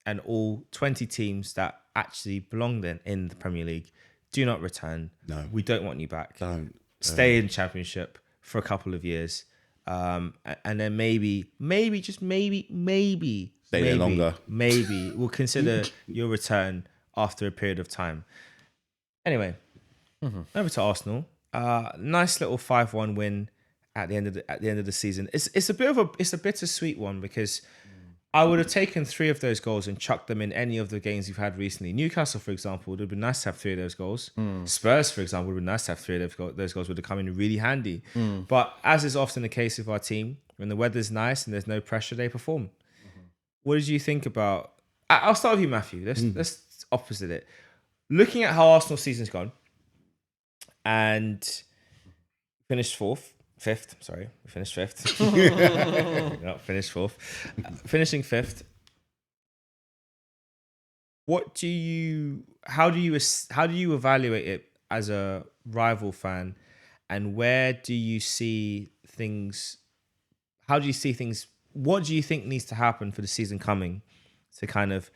and all 20 teams that actually belong then in the Premier League, do not return. No. We don't want you back. Don't. Stay in Championship for a couple of years. And then maybe Stay there longer. Maybe we'll consider your return after a period of time. Anyway, over to Arsenal. Nice little 5-1 win at the end of the season. It's a bittersweet one because I would have taken 3 of those goals and chucked them in any of the games we've had recently. Newcastle, for example, would have been nice to have 3 of those goals. Spurs, for example, would have been nice to have 3 of those goals. Would have come in really handy. But as is often the case with our team, when the weather's nice and there's no pressure, they perform. What did you think about? I'll start with you, Matthew. Let's opposite it. Looking at how Arsenal's season's gone, and finished fifth. Sorry, we finished fifth. Not finished fourth. Finishing fifth. How do you evaluate it as a rival fan, and where do you see things? How do you see things? What do you think needs to happen for the season coming to kind of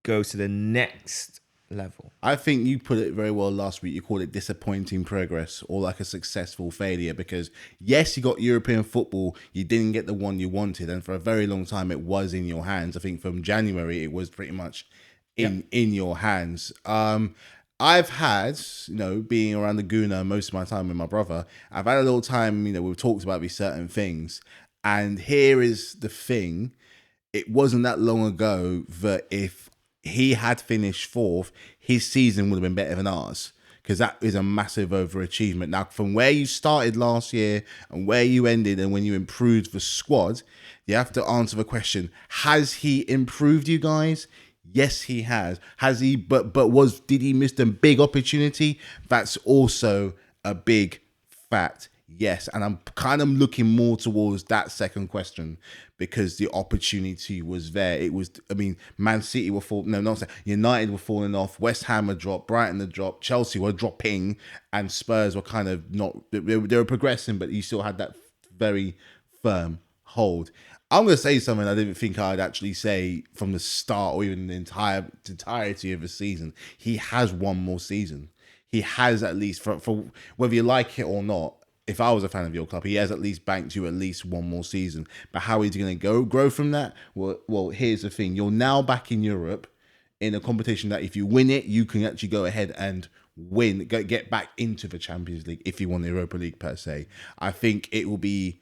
go to the next level? I think you put it very well last week. You called it disappointing progress or like a successful failure because, yes, you got European football. You didn't get the one you wanted. And for a very long time, it was in your hands. I think from January, it was pretty much in your hands. I've had, being around the Guna most of my time with my brother, I've had a little time, we've talked about these certain things. And here is the thing. It wasn't that long ago that if he had finished 4th, his season would have been better than ours because that is a massive overachievement. Now, from where you started last year and where you ended and when you improved the squad, you have to answer the question, has he improved you guys? Yes, he has. Has he? But did he miss the big opportunity? That's also a big fact. Yes, and I'm kind of looking more towards that second question because the opportunity was there. It was, Man City were falling, United were falling off, West Ham had dropped, Brighton had dropped, Chelsea were dropping, and Spurs were kind of not, they were progressing, but you still had that very firm hold. I'm going to say something I didn't think I'd actually say from the start or even the entirety of the season. He has one more season. He has at least, for whether you like it or not, if I was a fan of your club, he has at least banked you at least one more season. But how is he going to grow from that? Well, here's the thing. You're now back in Europe in a competition that if you win it, you can actually go ahead and get back into the Champions League if you won the Europa League per se. I think it would be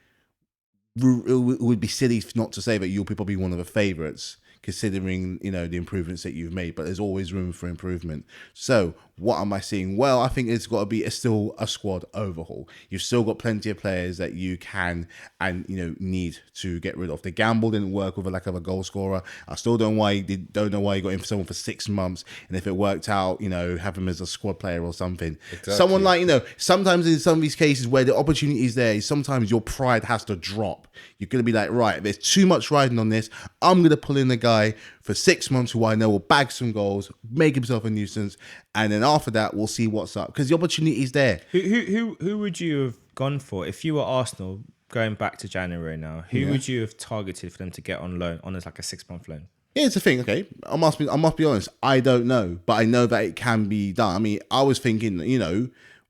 silly not to say that you'll be probably one of the favourites considering, the improvements that you've made, but there's always room for improvement. So what am I seeing? Well, I think it's got to be still a squad overhaul. You've still got plenty of players that you can and, need to get rid of. The gamble didn't work with a lack of a goal scorer. I still don't know why you got in for someone for 6 months. And if it worked out, have him as a squad player or something. Exactly. Someone like, sometimes in some of these cases where the opportunity is there, sometimes your pride has to drop. You're going to be like, right, there's too much riding on this. I'm going to pull in the guy for 6 months who I know will bag some goals, make himself a nuisance, and then after that we'll see what's up because the opportunity is there. Who would you have gone for if you were Arsenal going back to January now? Who would you have targeted for them to get on loan on as like a 6-month loan? Yeah, it's a thing. Okay, I must be honest. I don't know, but I know that it can be done. I was thinking,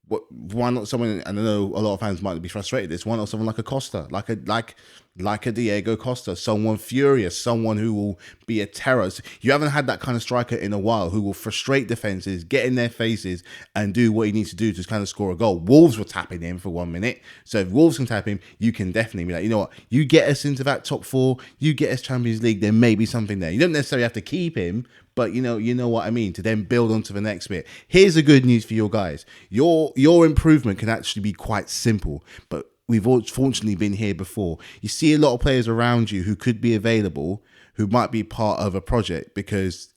why not someone? And I know a lot of fans might be frustrated. This why not someone like a Costa, like a Diego Costa, someone furious, someone who will be a terror. You haven't had that kind of striker in a while who will frustrate defenses, get in their faces, and do what he needs to do to kind of score a goal. Wolves were tapping him for 1 minute, so if Wolves can tap him, you can definitely be like, you know what? You get us into that top 4, you get us Champions League. There may be something there. You don't necessarily have to keep him. But you know what I mean, to then build onto the next bit. Here's the good news for your guys. Your improvement can actually be quite simple, but we've fortunately been here before. You see a lot of players around you who could be available, who might be part of a project because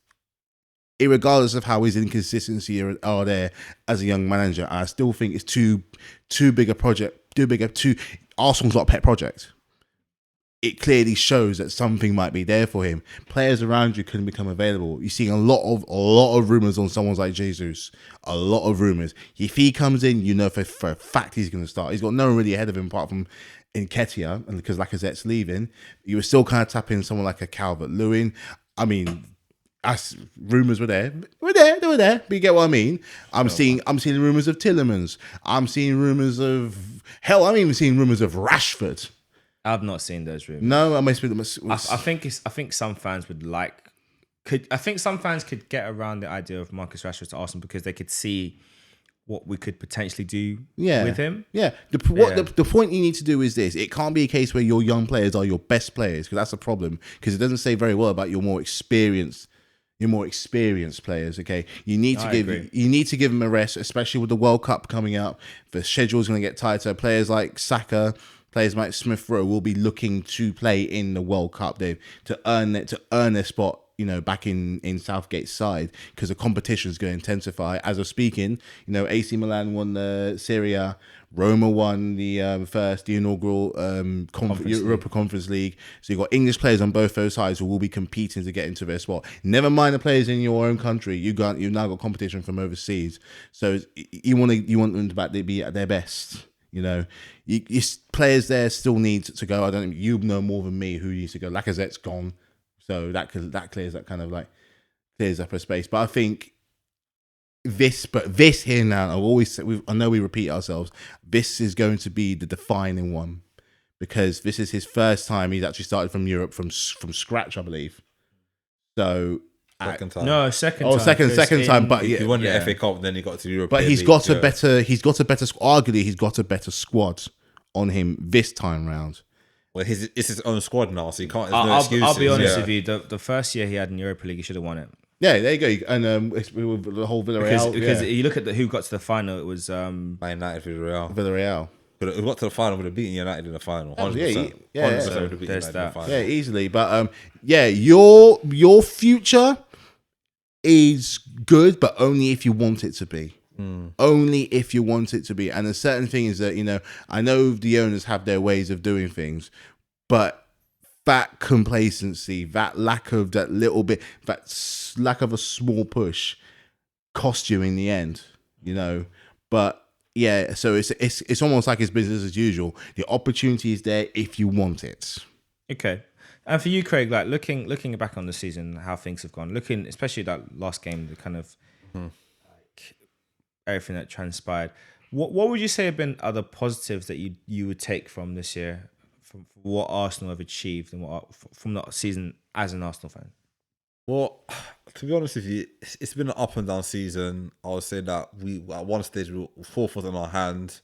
irregardless of how his inconsistency are there as a young manager, I still think it's too big a project, Arsenal's not a pet project. It clearly shows that something might be there for him. Players around you couldn't become available. You're seeing a lot of rumors on someone like Jesus. A lot of rumors. If he comes in, for a fact he's going to start. He's got no one really ahead of him apart from Nketiah, and because Lacazette's leaving, you were still kind of tapping someone like a Calvert-Lewin. I mean, as rumors were there, they were there. But you get what I mean. I'm seeing rumors of Tillemans. I'm seeing rumors of I'm even seeing rumors of Rashford. I've not seen those rumors. No, I must be. I think some fans would like. I think some fans could get around the idea of Marcus Rashford to Arsenal because they could see what we could potentially do with him. Yeah. The point you need to do is this. It can't be a case where your young players are your best players, because that's a problem, because it doesn't say very well about your more experienced players. Okay, you need to give them a rest, especially with the World Cup coming up. The schedule's going to get tighter. Players like Saka, players like Smith Rowe will be looking to play in the World Cup, Dave, to earn their spot, back in Southgate's side, because the competition is going to intensify. As of speaking, AC Milan won the Serie A, Roma won the inaugural Europa Conference League. So you've got English players on both those sides who will be competing to get into their spot. Never mind the players in your own country. You've now got competition from overseas. So you want them to be at their best. Players there still need to go. I don't know. You know more than me who needs to go. Lacazette's gone. So that clears up clears up a space. But I think this here now, I know we repeat ourselves. This is going to be the defining one, because this is his first time he's actually started from Europe from scratch, I believe. So second time. No, second time. Second time. But he won the FA Cup, then he got to Europe. But he's got a better. Arguably, he's got a better squad on him this time round. Well, it's his own squad now, so you can't. I'll be honest with you. The first year he had in Europa League, he should have won it. Yeah, there you go. And with the whole Villarreal, because you look at who got to the final, it was Man United, Villarreal. But we got to the final, would have beaten United in the final. 100%. Yeah. So would have beaten United in the final. Yeah, easily. But your future is good, but only if you want it to be. Only if you want it to be. And a certain thing is that, I know the owners have their ways of doing things, but that complacency, that lack of that little bit, that lack of a small push cost you in the end, But yeah, so it's almost like it's business as usual. The opportunity is there if you want it. Okay. And for you, Craig, like looking back on the season, how things have gone, especially that last game, the kind of everything that transpired. What would you say have been other positives that you would take from this year, from what Arsenal have achieved and from that season as an Arsenal fan? Well, to be honest with you, it's been an up and down season. I would say that we at one stage we were fourth in our hand.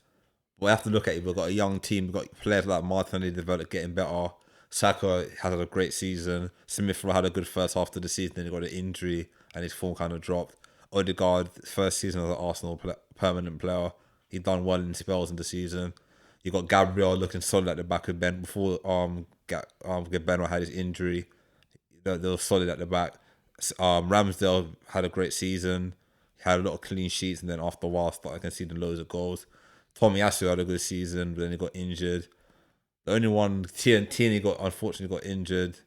We have to look at it. We've got a young team. We've got players like Martinelli developed, getting better. Saka had a great season. Smith Rowe had a good first half of the season. Then he got an injury and his form kind of dropped. Odegaard, first season as an Arsenal permanent player, he done well in spells in the season. You got Gabriel looking solid at the back of Ben before Benoit had his injury. They were solid at the back. Ramsdale had a great season. He had a lot of clean sheets, and then after a while started conceding loads of goals. Tomiyasu had a good season, but then he got injured. The only one, Tierney unfortunately got injured.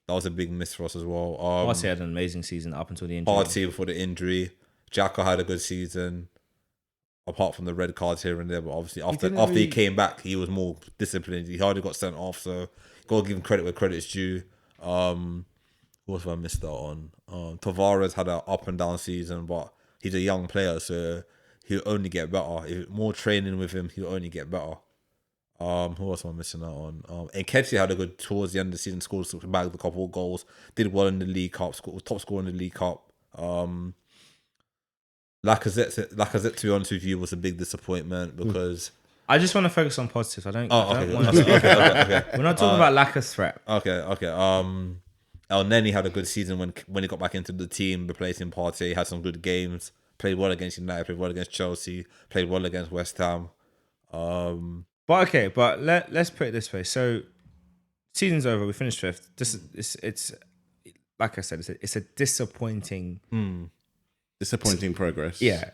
That was a big miss for us as well. Partey had an amazing season up until the injury. Partey before the injury. Xhaka had a good season, apart from the red cards here and there. But obviously, after he came back, he was more disciplined. He hardly got sent off, so got to give him credit where credit's due. Who else have I missed out on? Tavares had an up and down season, but he's a young player, so he'll only get better. If more training with him, he'll only get better. Who else am I missing out on? Nketiah had a good towards the end of the season, bagged a couple of goals, did well in the League Cup, top scorer in the League Cup. Lacazette, to be honest with you, was a big disappointment because I just want to focus on positives. I don't. Okay. We're not talking about lack of threat. Okay. El Neni had a good season when he got back into the team, replacing Partey. Had some good games. Played well against United. Played well against Chelsea. Played well against West Ham. But let's put it this way. So, season's over. We finished fifth. It's like I said. It's a disappointing progress. Yeah,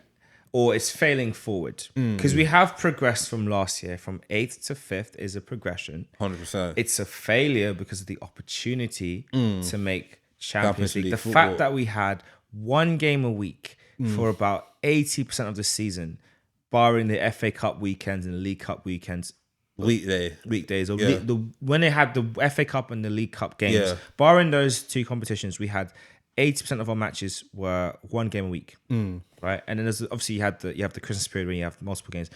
or it's failing forward because we have progressed from last year. From 8th to 5th is a progression. 100%. It's a failure because of the opportunity to make Champions League. The football. fact that we had one game a week for about 80% of the season, barring the FA Cup weekends and the League Cup weekends, weekdays, or Yeah. when they had the FA Cup and the League Cup games. Yeah. Barring those two competitions, we had 80% of our matches were one game a week, right? And then there's obviously you have the Christmas period when you have multiple games.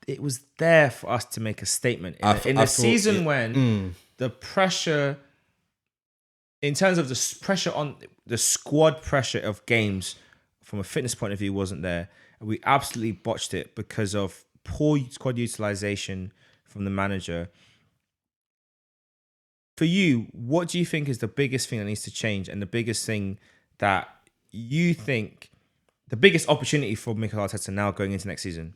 It was there for us to make a statement in a season when the pressure, in terms of the pressure on the squad pressure of games from a fitness point of view, wasn't there. And we absolutely botched it because of poor squad utilization from the manager. For you, what do you think is the biggest thing that needs to change, and the biggest thing that you think, the biggest opportunity for Mikel Arteta now going into next season?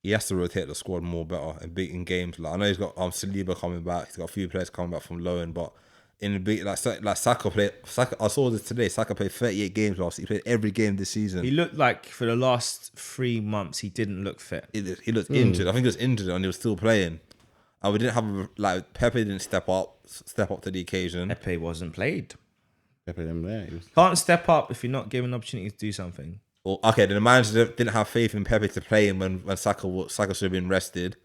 He has to rotate the squad more better in big games. Like, I know he's got Saliba coming back. He's got a few players coming back from loan, but in the big like Saka played. I saw this today. Saka played 38 games last. He played every game this season. He looked like for the last 3 months he didn't look fit. He looked injured. I think he was injured and he was still playing. And we didn't have Pepe didn't step up to the occasion. Pepe wasn't played. Pepe them there. Can't step up if you're not given an opportunity to do something. Well, okay, the manager didn't have faith in Pepe to play him when Saka should have been rested.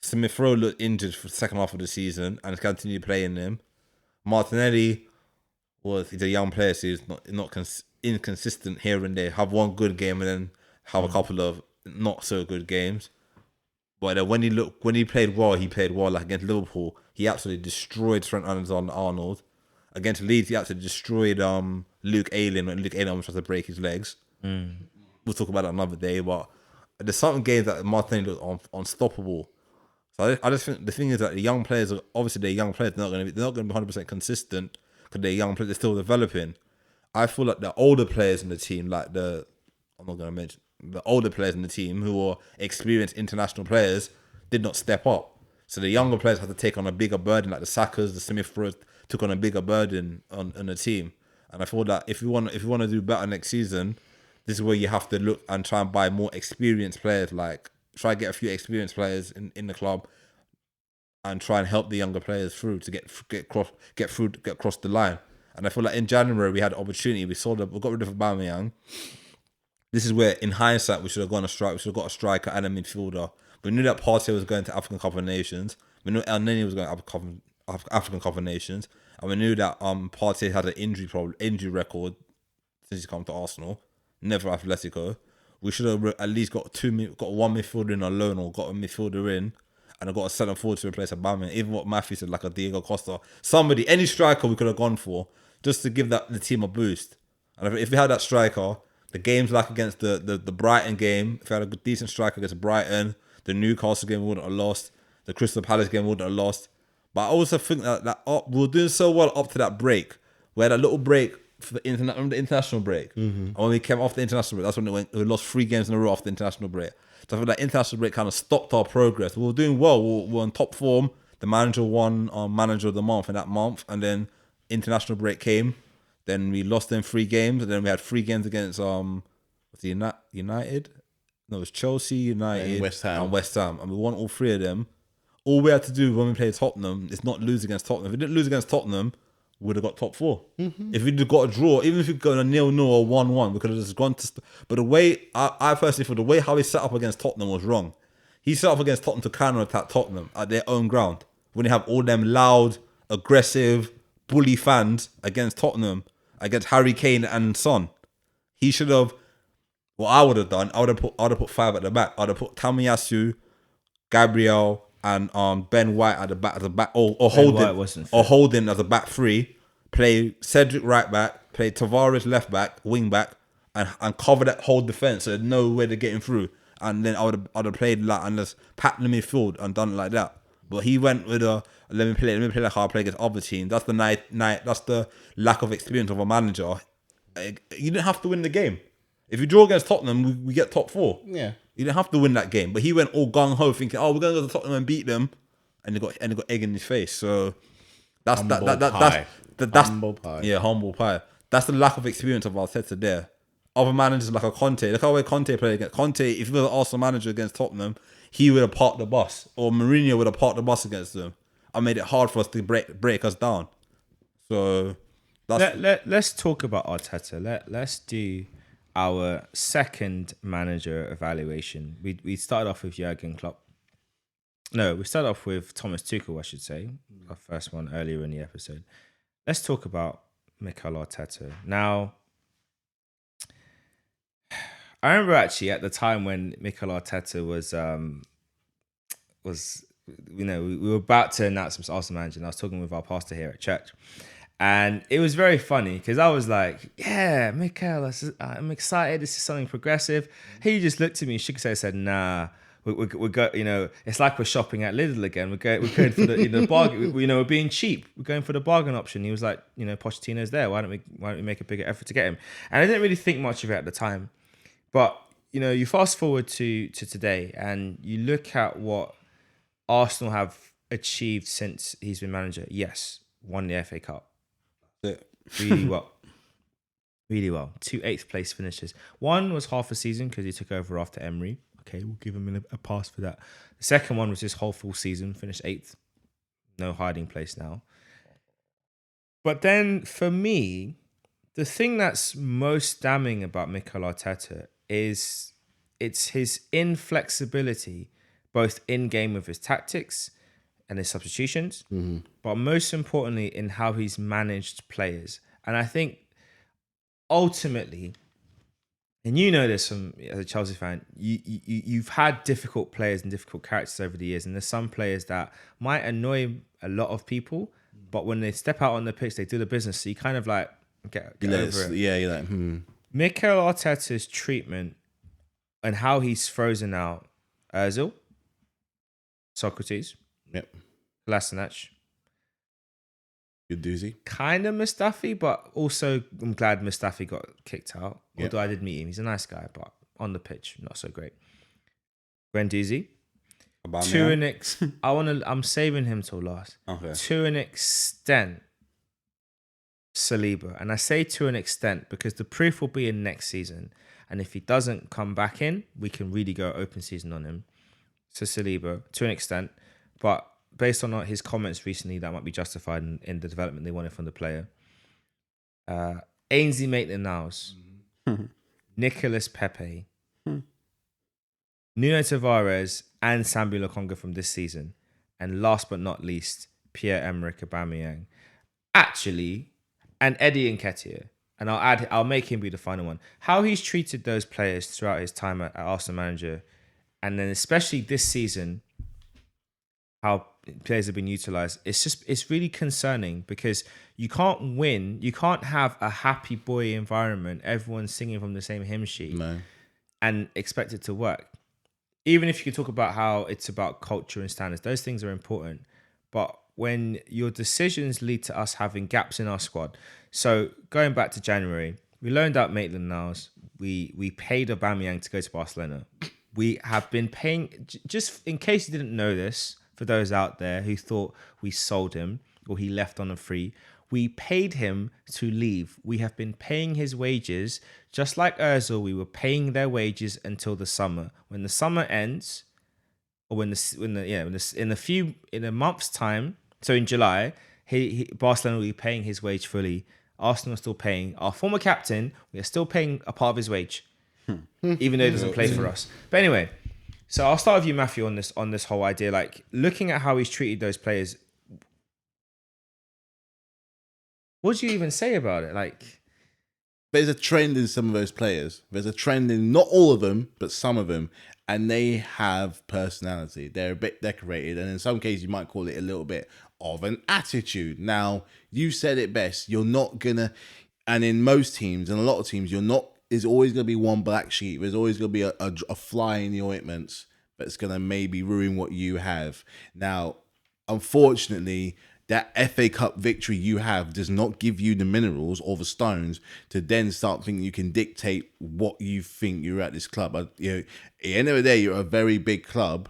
Smith Rowe looked injured for the second half of the season and has continued playing him. Martinelli he's a young player, so he's not inconsistent here and there. Have one good game and then have a couple of not so good games. But when he played well, like against Liverpool. He absolutely destroyed Trent Alexander-Arnold. Against Leeds, he absolutely destroyed Luke Ayling when Luke Ayling almost tried to break his legs. We'll talk about that another day. But there's certain games that Martinelli looked unstoppable. So I just think the thing is that the young players, obviously they're young players, they're not going to be 100% consistent because they're young players, they're still developing. I feel like the older players in the team, like I'm not going to mention the older players in the team who are experienced international players, did not step up. So the younger players had to take on a bigger burden, like the Sakas, the Smith Rowe took on a bigger burden on the team. And I feel that if you want to do better next season, this is where you have to look and try and buy more experienced players. Like try and get a few experienced players in the club, and try and help the younger players through to get across the line. And I feel like in January we had an opportunity. We got rid of Aubameyang. This is where, in hindsight, we should have gone a strike. We should have got a striker and a midfielder. We knew that Partey was going to African Cup of Nations. We knew El Neni was going to African Cup of Nations, and we knew that Partey had an injury record since he's come to Arsenal. Never Atletico. We should have at least got one midfielder in alone, or got a midfielder in, and I got a centre forward to replace Aubameyang. Even what Matthew said, like a Diego Costa, any striker we could have gone for, just to give the team a boost. And if we had that striker, the games like against the Brighton game, if we had a decent striker against Brighton, the Newcastle game we wouldn't have lost, the Crystal Palace game we wouldn't have lost. But I also think that we were doing so well up to that break. We had a little break for the international break. And when we came off the international break, that's when we lost 3 games in a row off the international break. So I feel like international break kind of stopped our progress. We were doing well. We were in top form. The manager won Manager of the Month in that month. And then international break came. Then we lost them 3 games. And then we had 3 games against United? No, it was Chelsea, United, and West Ham. And we won all 3 of them. All we had to do when we played Tottenham is not lose against Tottenham. If we didn't lose against Tottenham, we would have got top 4. If we'd got a draw, even if we got a 0-0 or 1-1, we could have just gone to... But the way, I personally feel, the way how he set up against Tottenham was wrong. He set up against Tottenham to counter-attack Tottenham at their own ground. When they have all them loud, aggressive, bully fans against Tottenham, against Harry Kane and Son. He should have... What I would have done, I would have put 5 at the back. I would have put Tamiyasu, Gabriel, and Ben White at the back, or Holding as a back 3. Play Cedric right back, play Tavares left back, wing back, and cover that whole defense so there's no way they're getting through. And then I'd have played like and just packed the midfield and done it like that. But he went with let me play like how I play against other teams. That's the that's the lack of experience of a manager. You didn't have to win the game. If you draw against Tottenham, we get top 4. Yeah. You didn't have to win that game. But he went all gung-ho thinking, we're going to go to Tottenham and beat them. And he got egg in his face. So that's humble pie. Yeah, humble pie. That's the lack of experience of Arteta there. Other managers like a Conte, look how way Conte played against Conte. If he was an Arsenal manager against Tottenham, he would have parked the bus, or Mourinho would have parked the bus against them and made it hard for us to break us down. So let's talk about Arteta. Let's do our second manager evaluation. We started off with Jurgen Klopp. No, we start off with Thomas Tuchel, I should say, our first one earlier in the episode. Let's talk about Mikel Arteta. Now, I remember actually at the time when Mikel Arteta was we were about to announce him as Arsenal manager, and I was talking with our pastor here at church. And it was very funny because I was like, yeah, Mikel, I'm excited. This is something progressive. He just looked at me, shook his head, said, nah, we go, it's like we're shopping at Lidl again. We're going for the bargain. We're being cheap. We're going for the bargain option. He was like, Pochettino's there. Why don't we make a bigger effort to get him? And I didn't really think much of it at the time. But, you fast forward to today and you look at what Arsenal have achieved since he's been manager. Yes, won the FA Cup. Really well. Really well. 2 8th place finishes. One was half a season because he took over after Emery. Okay, we'll give him a pass for that. The second one was his whole full season, finished 8th. No hiding place now. But then for me, the thing that's most damning about Mikel Arteta is it's his inflexibility, both in-game with his tactics and his substitutions, but most importantly in how he's managed players. And I think ultimately, and you know this from as a Chelsea fan, you've had difficult players and difficult characters over the years, and there's some players that might annoy a lot of people, but when they step out on the pitch, they do the business. So you kind of like get over it. Yeah, you're like, Mikel Arteta's treatment and how he's frozen out Ozil, Socrates, Yep. Kolasinac, Good doozy. kind of Mustafi, but also I'm glad Mustafi got kicked out. Yep. Although I did meet him, he's a nice guy, but on the pitch, not so great. Guendouzi, I'm saving him till last. Okay. To an extent, Saliba, and I say to an extent because the proof will be in next season, and if he doesn't come back in, we can really go open season on him. So Saliba, to an extent, but based on his comments recently, that might be justified in the development they wanted from the player. Ainsley Maitland-Niles, Nicolas Pepe, Nuno Tavares, and Sambi Lokonga from this season. And last but not least, Pierre-Emerick Aubameyang. Actually, and Eddie Nketiah. And I'll make him be the final one. How he's treated those players throughout his time at Arsenal manager, and then especially this season, how players have been utilised, it's really concerning because you can't win, you can't have a happy boy environment, everyone singing from the same hymn sheet, and expect it to work. Even if you could talk about how it's about culture and standards, those things are important. But when your decisions lead to us having gaps in our squad, so going back to January, we loaned out Maitland-Niles, we paid Aubameyang to go to Barcelona. We have been paying, just in case you didn't know this, for those out there who thought we sold him or he left on a free, we paid him to leave. We have been paying his wages, just like Ozil. We were paying their wages until the summer. When the summer ends, or in a month's time, so in July, Barcelona will be paying his wage fully. Arsenal are still paying our former captain. We are still paying a part of his wage, even though he doesn't play for us. But anyway. So I'll start with you, Matthew, on this whole idea. Like looking at how he's treated those players, what do you even say about it? Like, there's a trend in some of those players. There's a trend in not all of them, but some of them, and they have personality. They're a bit decorated, and in some cases, you might call it a little bit of an attitude. Now, you said it best. You're not gonna, and in most teams, and a lot of teams, you're not. There's always going to be one black sheep. There's always going to be a fly in the ointments that's going to maybe ruin what you have. Now, unfortunately, that FA Cup victory you have does not give you the minerals or the stones to then start thinking you can dictate what you think you're at this club. At the end of the day, you're a very big club,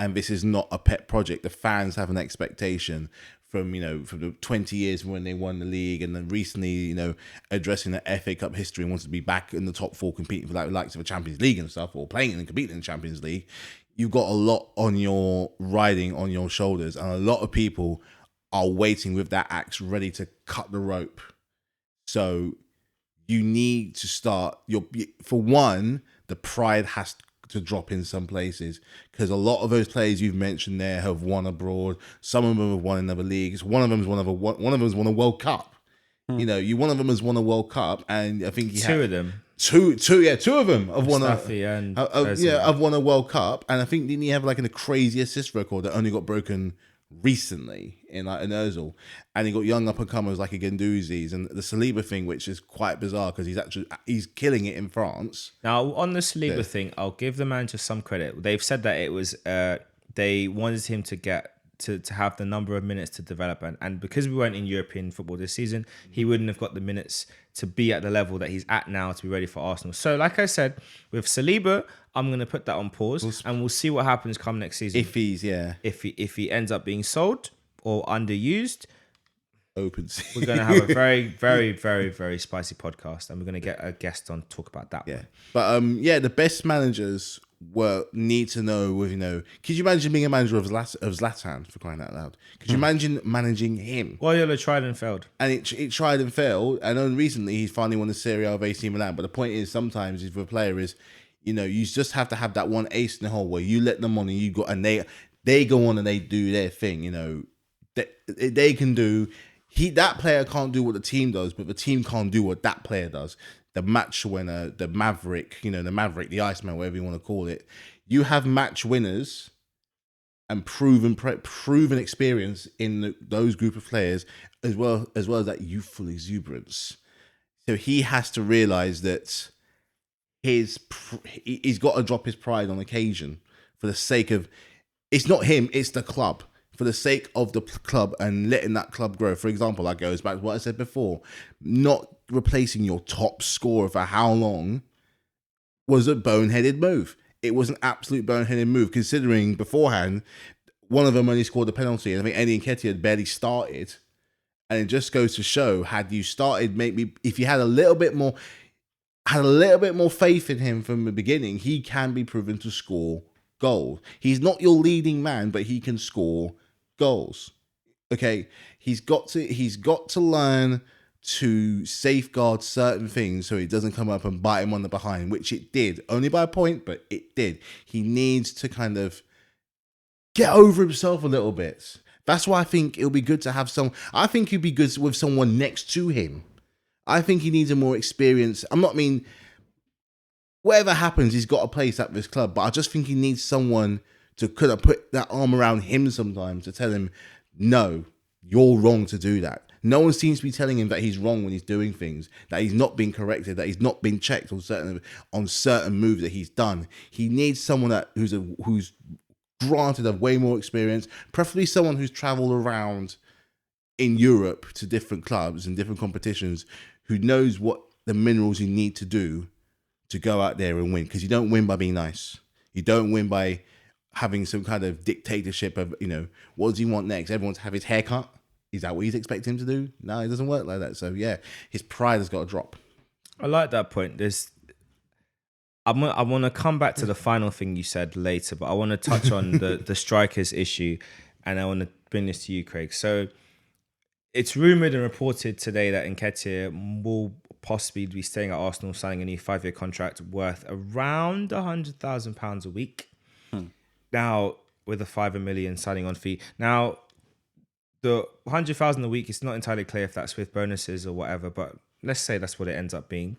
and this is not a pet project. The fans have an expectation from the 20 years when they won the league, and then recently, addressing the FA Cup history and wants to be back in the top four competing for the likes of the Champions League and stuff, or playing and competing in the Champions League. You've got a lot on your riding on your shoulders, and a lot of people are waiting with that axe ready to cut the rope. So you need to start for one, the pride has to drop in some places, because a lot of those players you've mentioned there have won abroad. Some of them have won in other leagues. One of them has won a World Cup. You know, one of them has won a World Cup, and I think Two of them. Two of them have won Mustafi and I've won a World Cup, and I think didn't he have like a crazy assist record that only got broken recently in like an Özil, and he got young up and comers like a Guendouzi's and the Saliba thing, which is quite bizarre because he's killing it in France. Now on the Saliba thing, I'll give the manager some credit. They've said that it was they wanted him to get to have the number of minutes to develop, and because we weren't in European football this season, he wouldn't have got the minutes to be at the level that he's at now to be ready for Arsenal. So like I said, with Saliba, I'm going to put that on pause and we'll see what happens come next season. If he ends up being sold or underused, open. We're going to have a very, very, very, very spicy podcast, and we're going to get a guest on to talk about that. Yeah, but the best managers need to know with Could you imagine being a manager of Zlatan, for crying out loud? Could you imagine managing him? Guardiola tried and failed. And it tried and failed. And then recently he's finally won the Serie A of AC Milan. But the point is, sometimes if a player is, you just have to have that one ace in the hole where you let them on and they go on and they do their thing. They can do. That player can't do what the team does, but the team can't do what that player does. The match winner, the Maverick, the Iceman, whatever you want to call it. You have match winners and proven experience in those group of players, as well as that youthful exuberance. So he has to realize that he's got to drop his pride on occasion for the sake of, it's not him, it's the club. For the sake of the club and letting that club grow. For example, that goes back to what I said before. Not replacing your top scorer for how long was a boneheaded move. It was an absolute boneheaded move, considering beforehand, one of them only scored a penalty, and I think Eddie Nketiah had barely started. And it just goes to show, had you started, maybe if you had a little bit more faith in him from the beginning, he can be proven to score goals. He's not your leading man, but he can score goals. Okay, he's got to learn to safeguard certain things so it doesn't come up and bite him on the behind, which it did, only by a point, but it did. He needs to kind of get over himself a little bit. That's why I think it'll be good to have I think he'd be good with someone next to him. I think he needs a more experience. Whatever happens, he's got a place at this club, but I just think he needs someone to kind of put that arm around him sometimes to tell him, no, you're wrong to do that. No one seems to be telling him that he's wrong when he's doing things, that he's not being corrected, that he's not been checked on certain moves that he's done. He needs someone who's granted a way more experience, preferably someone who's traveled around in Europe to different clubs and different competitions, who knows what the minerals you need to do to go out there and win. Because you don't win by being nice. You don't win by having some kind of dictatorship of, what does he want next? Everyone to have his haircut? Is that what he's expecting him to do? No, it doesn't work like that. So yeah, his pride has got to drop. I like that point. I want to come back to the final thing you said later, but I want to touch on the strikers issue, and I want to bring this to you, Craig. So it's rumoured and reported today that Nketiah will possibly be staying at Arsenal, signing a new 5-year contract worth around £100,000 a week. Now, with a $5 million signing on fee. Now, the $100,000 a week, it's not entirely clear if that's with bonuses or whatever, but let's say that's what it ends up being.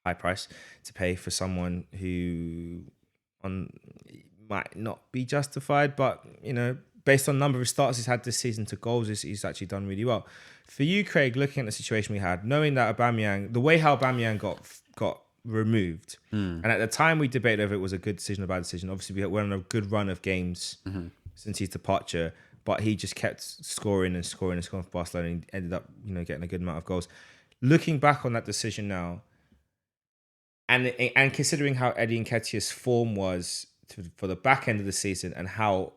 High price to pay for someone who might not be justified, but, based on the number of starts he's had this season to goals, he's actually done really well. For you, Craig, looking at the situation we had, knowing that Aubameyang, the way how Aubameyang got removed, and at the time we debated whether it was a good decision or a bad decision. Obviously, we went on a good run of games since his departure, but he just kept scoring for Barcelona and ended up, getting a good amount of goals. Looking back on that decision now, and considering how Eddie Nketiah's form was for the back end of the season and how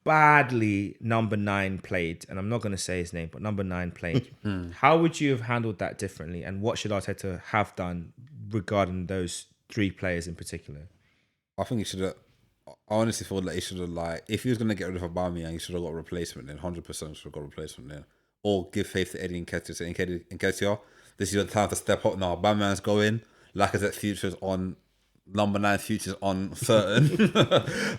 badly number 9 played, and I'm not going to say his name, but number 9 played. How would you have handled that differently, and what should Arteta have done regarding those 3 players in particular? I think he should have. I honestly feel like he should have, if he was going to get rid of Aubameyang, he should have got a replacement then. 100% should have got a replacement then. Or give faith to Eddie Nketiah. So Nketiah, this is your time to step up now. Aubameyang's going. Lacazette's future's on number 9 futures uncertain.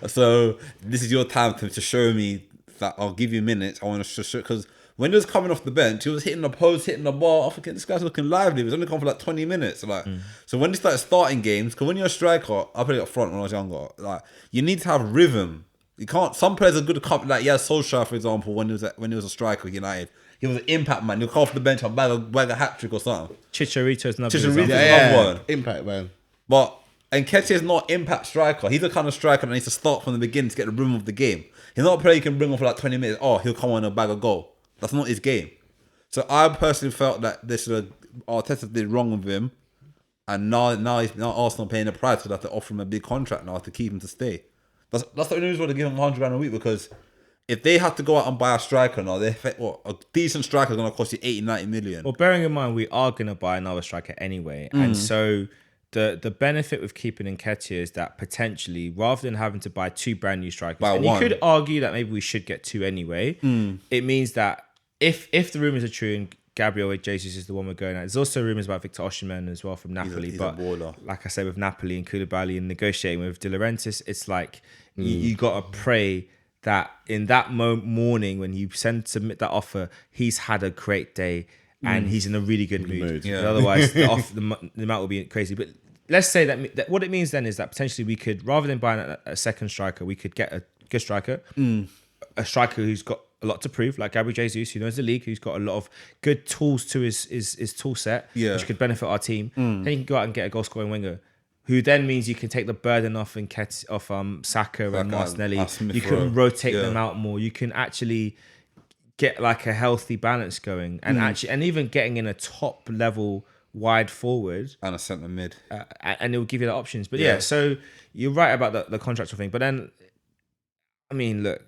So this is your time to show me that I'll give you minutes. I want to show because when he was coming off the bench, he was hitting the post, hitting the bar. I think this guy's looking lively. He was only coming for like 20 minutes. Like, so when he started starting games, because when you're a striker, I played up front when I was younger. Like, you need to have rhythm. You can't. Some players are good at come. Like, yeah, Solskjaer, for example, when he was a striker at United, he was an impact man. He'll come off the bench and bag a hat trick or something. Chicharito's another Chicharito's example. another one. Impact, man. But Nketiah is not impact striker. He's the kind of striker that needs to start from the beginning to get the rhythm of the game. He's not a player you can bring on for like 20 minutes. Oh, he'll come on and bag a goal. That's not his game. So I personally felt that Arteta did wrong with him, and now Arsenal paying the price because they have to offer him a big contract now to keep him to stay. That's the only reason why they give him £100 a week, because if they have to go out and buy a striker now, a decent striker is going to cost you 80-90 million. Well, bearing in mind we are going to buy another striker anyway, and so the benefit with keeping Nketiah is that potentially, rather than having to buy 2 brand new strikers, and you could argue that maybe we should get 2 anyway. It means that if the rumors are true and Gabriel Jesus is the one we're going at, there's also rumors about Victor Osimhen as well from Napoli. He's but a baller. like I said, with Napoli and Koulibaly and negotiating with De Laurentiis, it's like you got to pray that in that morning when you submit that offer, he's had a great day and he's in a really good mood. Yeah. Otherwise, the amount will be crazy. But let's say that what it means then is that potentially we could, rather than buying a second striker, we could get a good striker, a striker who's got a lot to prove, like Gabriel Jesus, who knows the league, who's got a lot of good tools to his tool set, which could benefit our team. Then you can go out and get a goal scoring winger, who then means you can take the burden off Saka and Martinelli. You can rotate them out more. You can actually get like a healthy balance going, and even getting in a top level wide forward And a centre mid. And it will give you the options. But yeah, so you're right about the contractual thing. But then, I mean, look,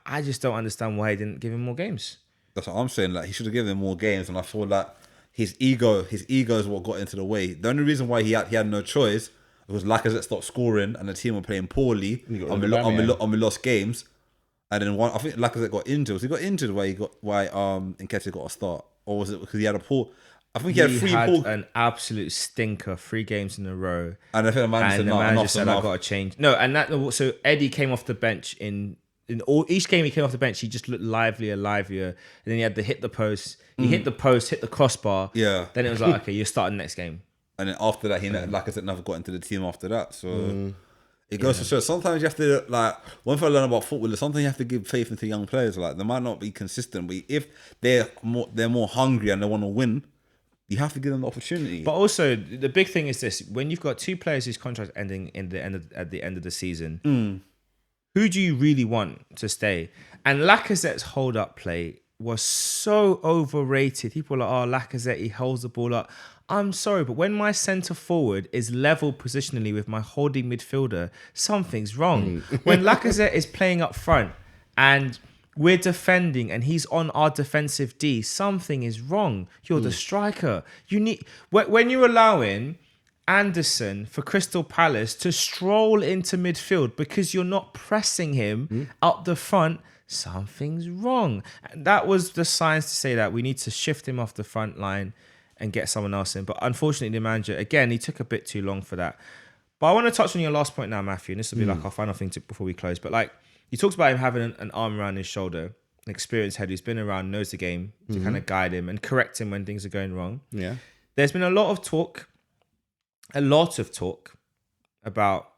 I just don't understand why he didn't give him more games. That's what I'm saying. Like, he should have given him more games, and I feel like his ego is what got into the way. The only reason why he had no choice was Lacazette stopped scoring and the team were playing poorly and we lost games. And then I think Lacazette got injured. Was he got injured why Nketiah got a start? Or was it because he had a poor... I think he had an absolute stinker 3 games in a row. And I think the manager said, I got to change. No, and so Eddie came off the bench in each game he came off the bench, he just looked livelier. And then he had to hit the post. He hit the post, hit the crossbar. Yeah. Then it was like, okay, you're starting next game. And then after that, Lacazette never got into the team after that. So it goes to show. Sometimes you have to, like, one thing I learned about football is sometimes you have to give faith into young players. Like, they might not be consistent, but if they're more hungry and they want to win, you have to give them the opportunity. But also, the big thing is this: when you've got 2 players whose contracts ending at the end of the season, who do you really want to stay? And Lacazette's hold-up play was so overrated. People are like, oh, Lacazette, he holds the ball up. I'm sorry, but when my centre forward is level positionally with my holding midfielder, something's wrong. When Lacazette is playing up front and we're defending and he's on our defensive D, something is wrong. You're the striker. You need, when you're allowing Anderson for Crystal Palace to stroll into midfield because you're not pressing him up the front, something's wrong. And that was the signs to say that we need to shift him off the front line and get someone else in. But unfortunately, the manager, again, he took a bit too long for that. But I want to touch on your last point now, Matthew, and this will be like our final thing before we close. But like, you talked about him having an arm around his shoulder, an experienced head who's been around, knows the game, to kind of guide him and correct him when things are going wrong. Yeah. There's been a lot of talk about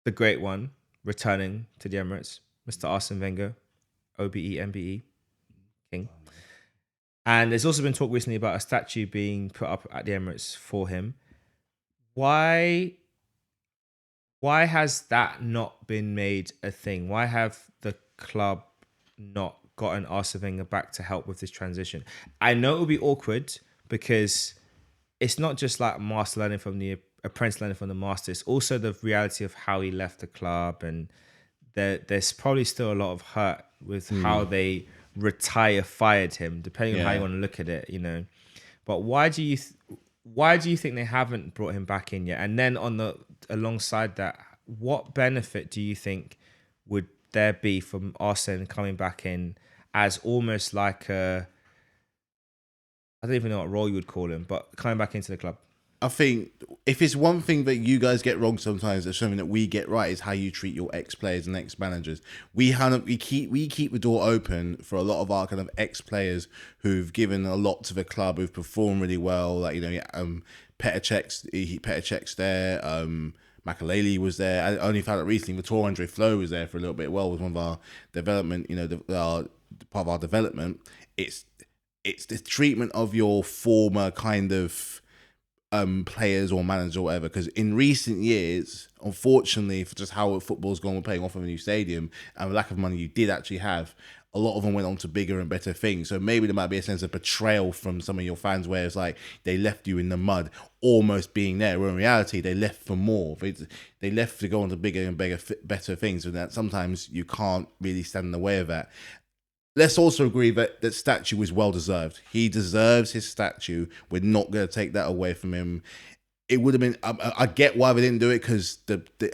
the great one returning to the Emirates, Mr. Arsene Wenger, OBE, MBE, King. And there's also been talk recently about a statue being put up at the Emirates for him. Why has that not been made a thing? Why have the club not gotten Arsene Wenger back to help with this transition? I know it will be awkward because it's not just like master learning from the apprentice learning from the master. It's also the reality of how he left the club, and there's probably still a lot of hurt with how they fired him, depending on how you want to look at it, you know. But why do you think they haven't brought him back in yet? And then alongside that, what benefit do you think would there be from Arsene coming back in as almost like I don't even know what role you would call him, but coming back into the club? I think if it's one thing that you guys get wrong sometimes, it's something that we get right is how you treat your ex players and ex managers. We keep the door open for a lot of our kind of ex players who've given a lot to the club, who've performed really well. Like Petr there, Makaleli was there. I only found out recently Vitor Andre Flo was there for a little bit. Well, was one of our development, part of our development. It's the treatment of your former kind of players or managers or whatever, because in recent years, unfortunately, for just how football's gone, we're playing off of a new stadium and the lack of money you did actually have, a lot of them went on to bigger and better things. So maybe there might be a sense of betrayal from some of your fans where it's like they left you in the mud almost being there, where in reality they left for more. They left to go on to bigger and better things, and that sometimes you can't really stand in the way of that. Let's also agree that that statue is well deserved. He deserves his statue. We're not going to take that away from him. It would have been. I get why they didn't do it, because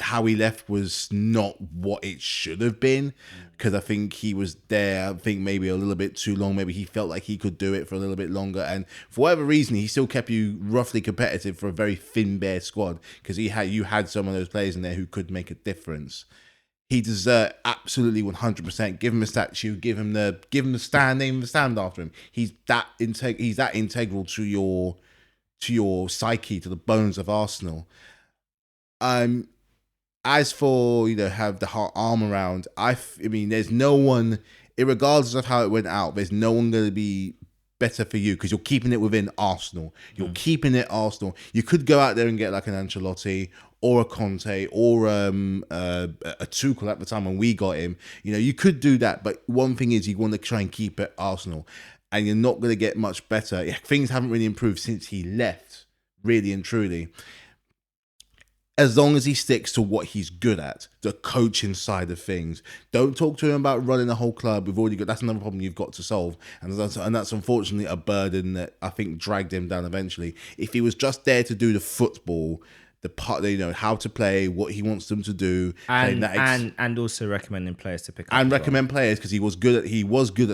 how he left was not what it should have been. Because I think he was there. I think maybe a little bit too long. Maybe he felt like he could do it for a little bit longer, and for whatever reason, he still kept you roughly competitive for a very thin, bare squad. Because you had some of those players in there who could make a difference. He deserves absolutely 100%. Give him a statue. Give him the stand name, the stand after him. He's that integral to your psyche, to the bones of Arsenal. As for have the heart arm around, I mean, there's no one, regardless of how it went out, there's no one going to be better for you, because you're keeping it within Arsenal. You're keeping it Arsenal. You could go out there and get like an Ancelotti or a Conte or a Tuchel at the time when we got him. You could do that, but one thing is you want to try and keep it Arsenal, and you're not going to get much better. Things haven't really improved since he left, really and truly. As long as he sticks to what he's good at, the coaching side of things. Don't talk to him about running the whole club. That's another problem you've got to solve, and that's unfortunately a burden that I think dragged him down eventually. If he was just there to do the football, the part, how to play, what he wants them to do, and also recommending players to pick up and recommend players, because he was good at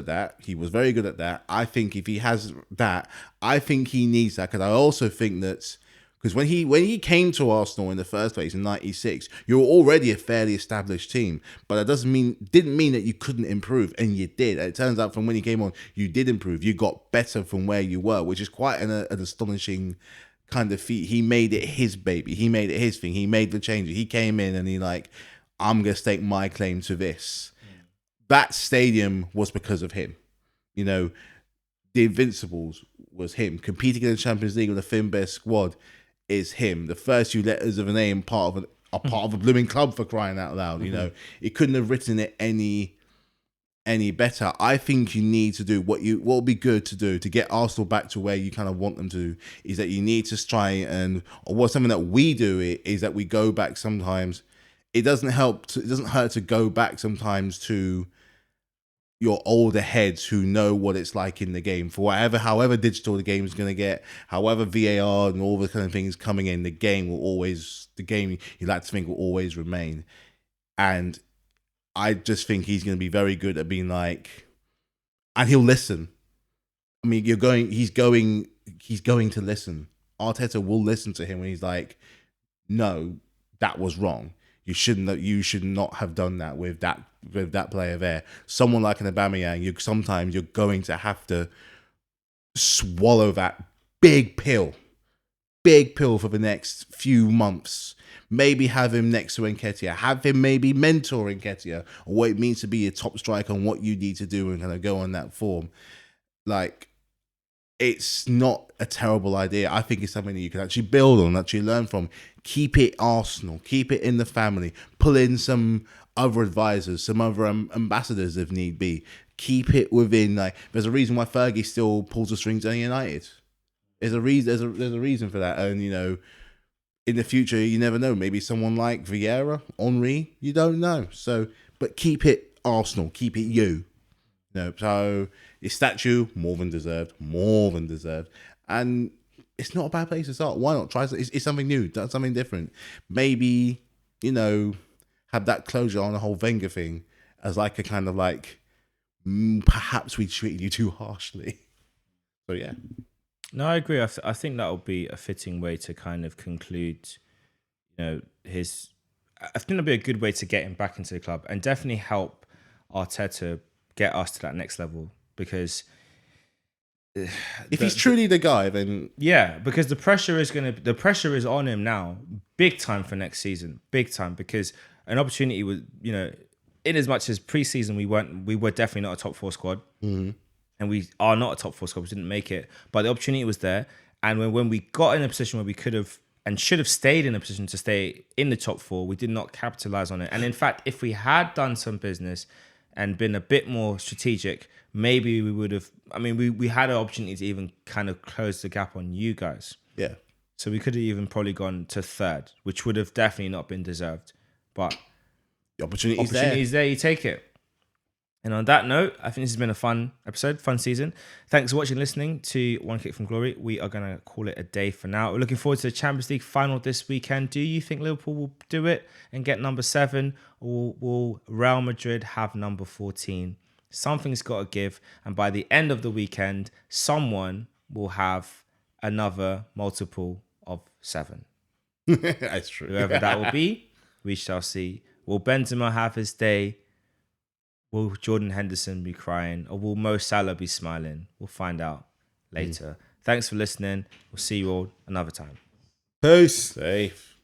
that. He was very good at that. I think if he has that, I think he needs that, because I also think that. Because when he came to Arsenal in the first place in '96, you were already a fairly established team, but that didn't mean that you couldn't improve, and you did. And it turns out from when he came on, you did improve. You got better from where you were, which is quite an astonishing kind of feat. He made it his baby. He made it his thing. He made the changes. He came in and I'm gonna stake my claim to this. That stadium was because of him. The Invincibles was him. Competing in the Champions League with a thin bare squad is him. The first few letters of a name, part of a blooming club, for crying out loud. It couldn't have written it any better. I think you need to do what would be good to do to get Arsenal back to where you kind of want them to, is that you need to try or something that we do is that we go back sometimes. It doesn't hurt to go back sometimes to your older heads who know what it's like in the game. For however digital the game is going to get, however VAR and all the kind of things coming in, the game you like to think will always remain. And I just think he's going to be very good at being and he'll listen. I mean, he's going to listen. Arteta will listen to him when he's like, no, that was wrong. You should not have done that with that player there. Someone like an Aubameyang, sometimes you're going to have to swallow that big pill for the next few months. Maybe have him next to Nketiah. Have him maybe mentor Nketiah on what it means to be a top striker and what you need to do and kind of go on that form. It's not a terrible idea. I think it's something that you can actually build on, actually learn from. Keep it Arsenal. Keep it in the family. Pull in some other advisors, some other ambassadors if need be. Keep it within. There's a reason why Fergie still pulls the strings at United. There's a reason for that. And in the future, you never know. Maybe someone like Vieira, Henry, you don't know. So, but keep it Arsenal. Keep it you. So his statue, more than deserved, and it's not a bad place to start. Why not try? It's something new, that's something different. Maybe have that closure on the whole Wenger thing as a kind of perhaps we treated you too harshly. So yeah. No, I agree. I think that would be a fitting way to kind of conclude, his. I think that'd be a good way to get him back into the club and definitely help Arteta get us to that next level because. If he's truly the guy, then Yeah, because the pressure is on him now, big time for next season, big time because an opportunity was, in as much as preseason we were definitely not a top 4 squad, and we are not a top 4 squad. We didn't make it, but the opportunity was there, and when we got in a position where we could have and should have stayed in a position to stay in the top 4, we did not capitalize on it. And in fact, if we had done some business and been a bit more strategic, maybe we would have. I mean, we had an opportunity to even kind of close the gap on you guys. yeah. So we could have even probably gone to 3rd, which would have definitely not been deserved. But The opportunity's opportunities there, you take it. And on that note, I think this has been a fun episode, fun season. Thanks for watching, listening to One Kick from Glory. We are going to call it a day for now. We're looking forward to the Champions League final this weekend. Do you think Liverpool will do it and get number 7, or will Real Madrid have number 14? Something's got to give. And by the end of the weekend, someone will have another multiple of 7. That's true. Whoever that will be, we shall see. Will Benzema have his day? Will Jordan Henderson be crying? Or will Mo Salah be smiling? We'll find out later. Thanks for listening. We'll see you all another time. Peace. Safe.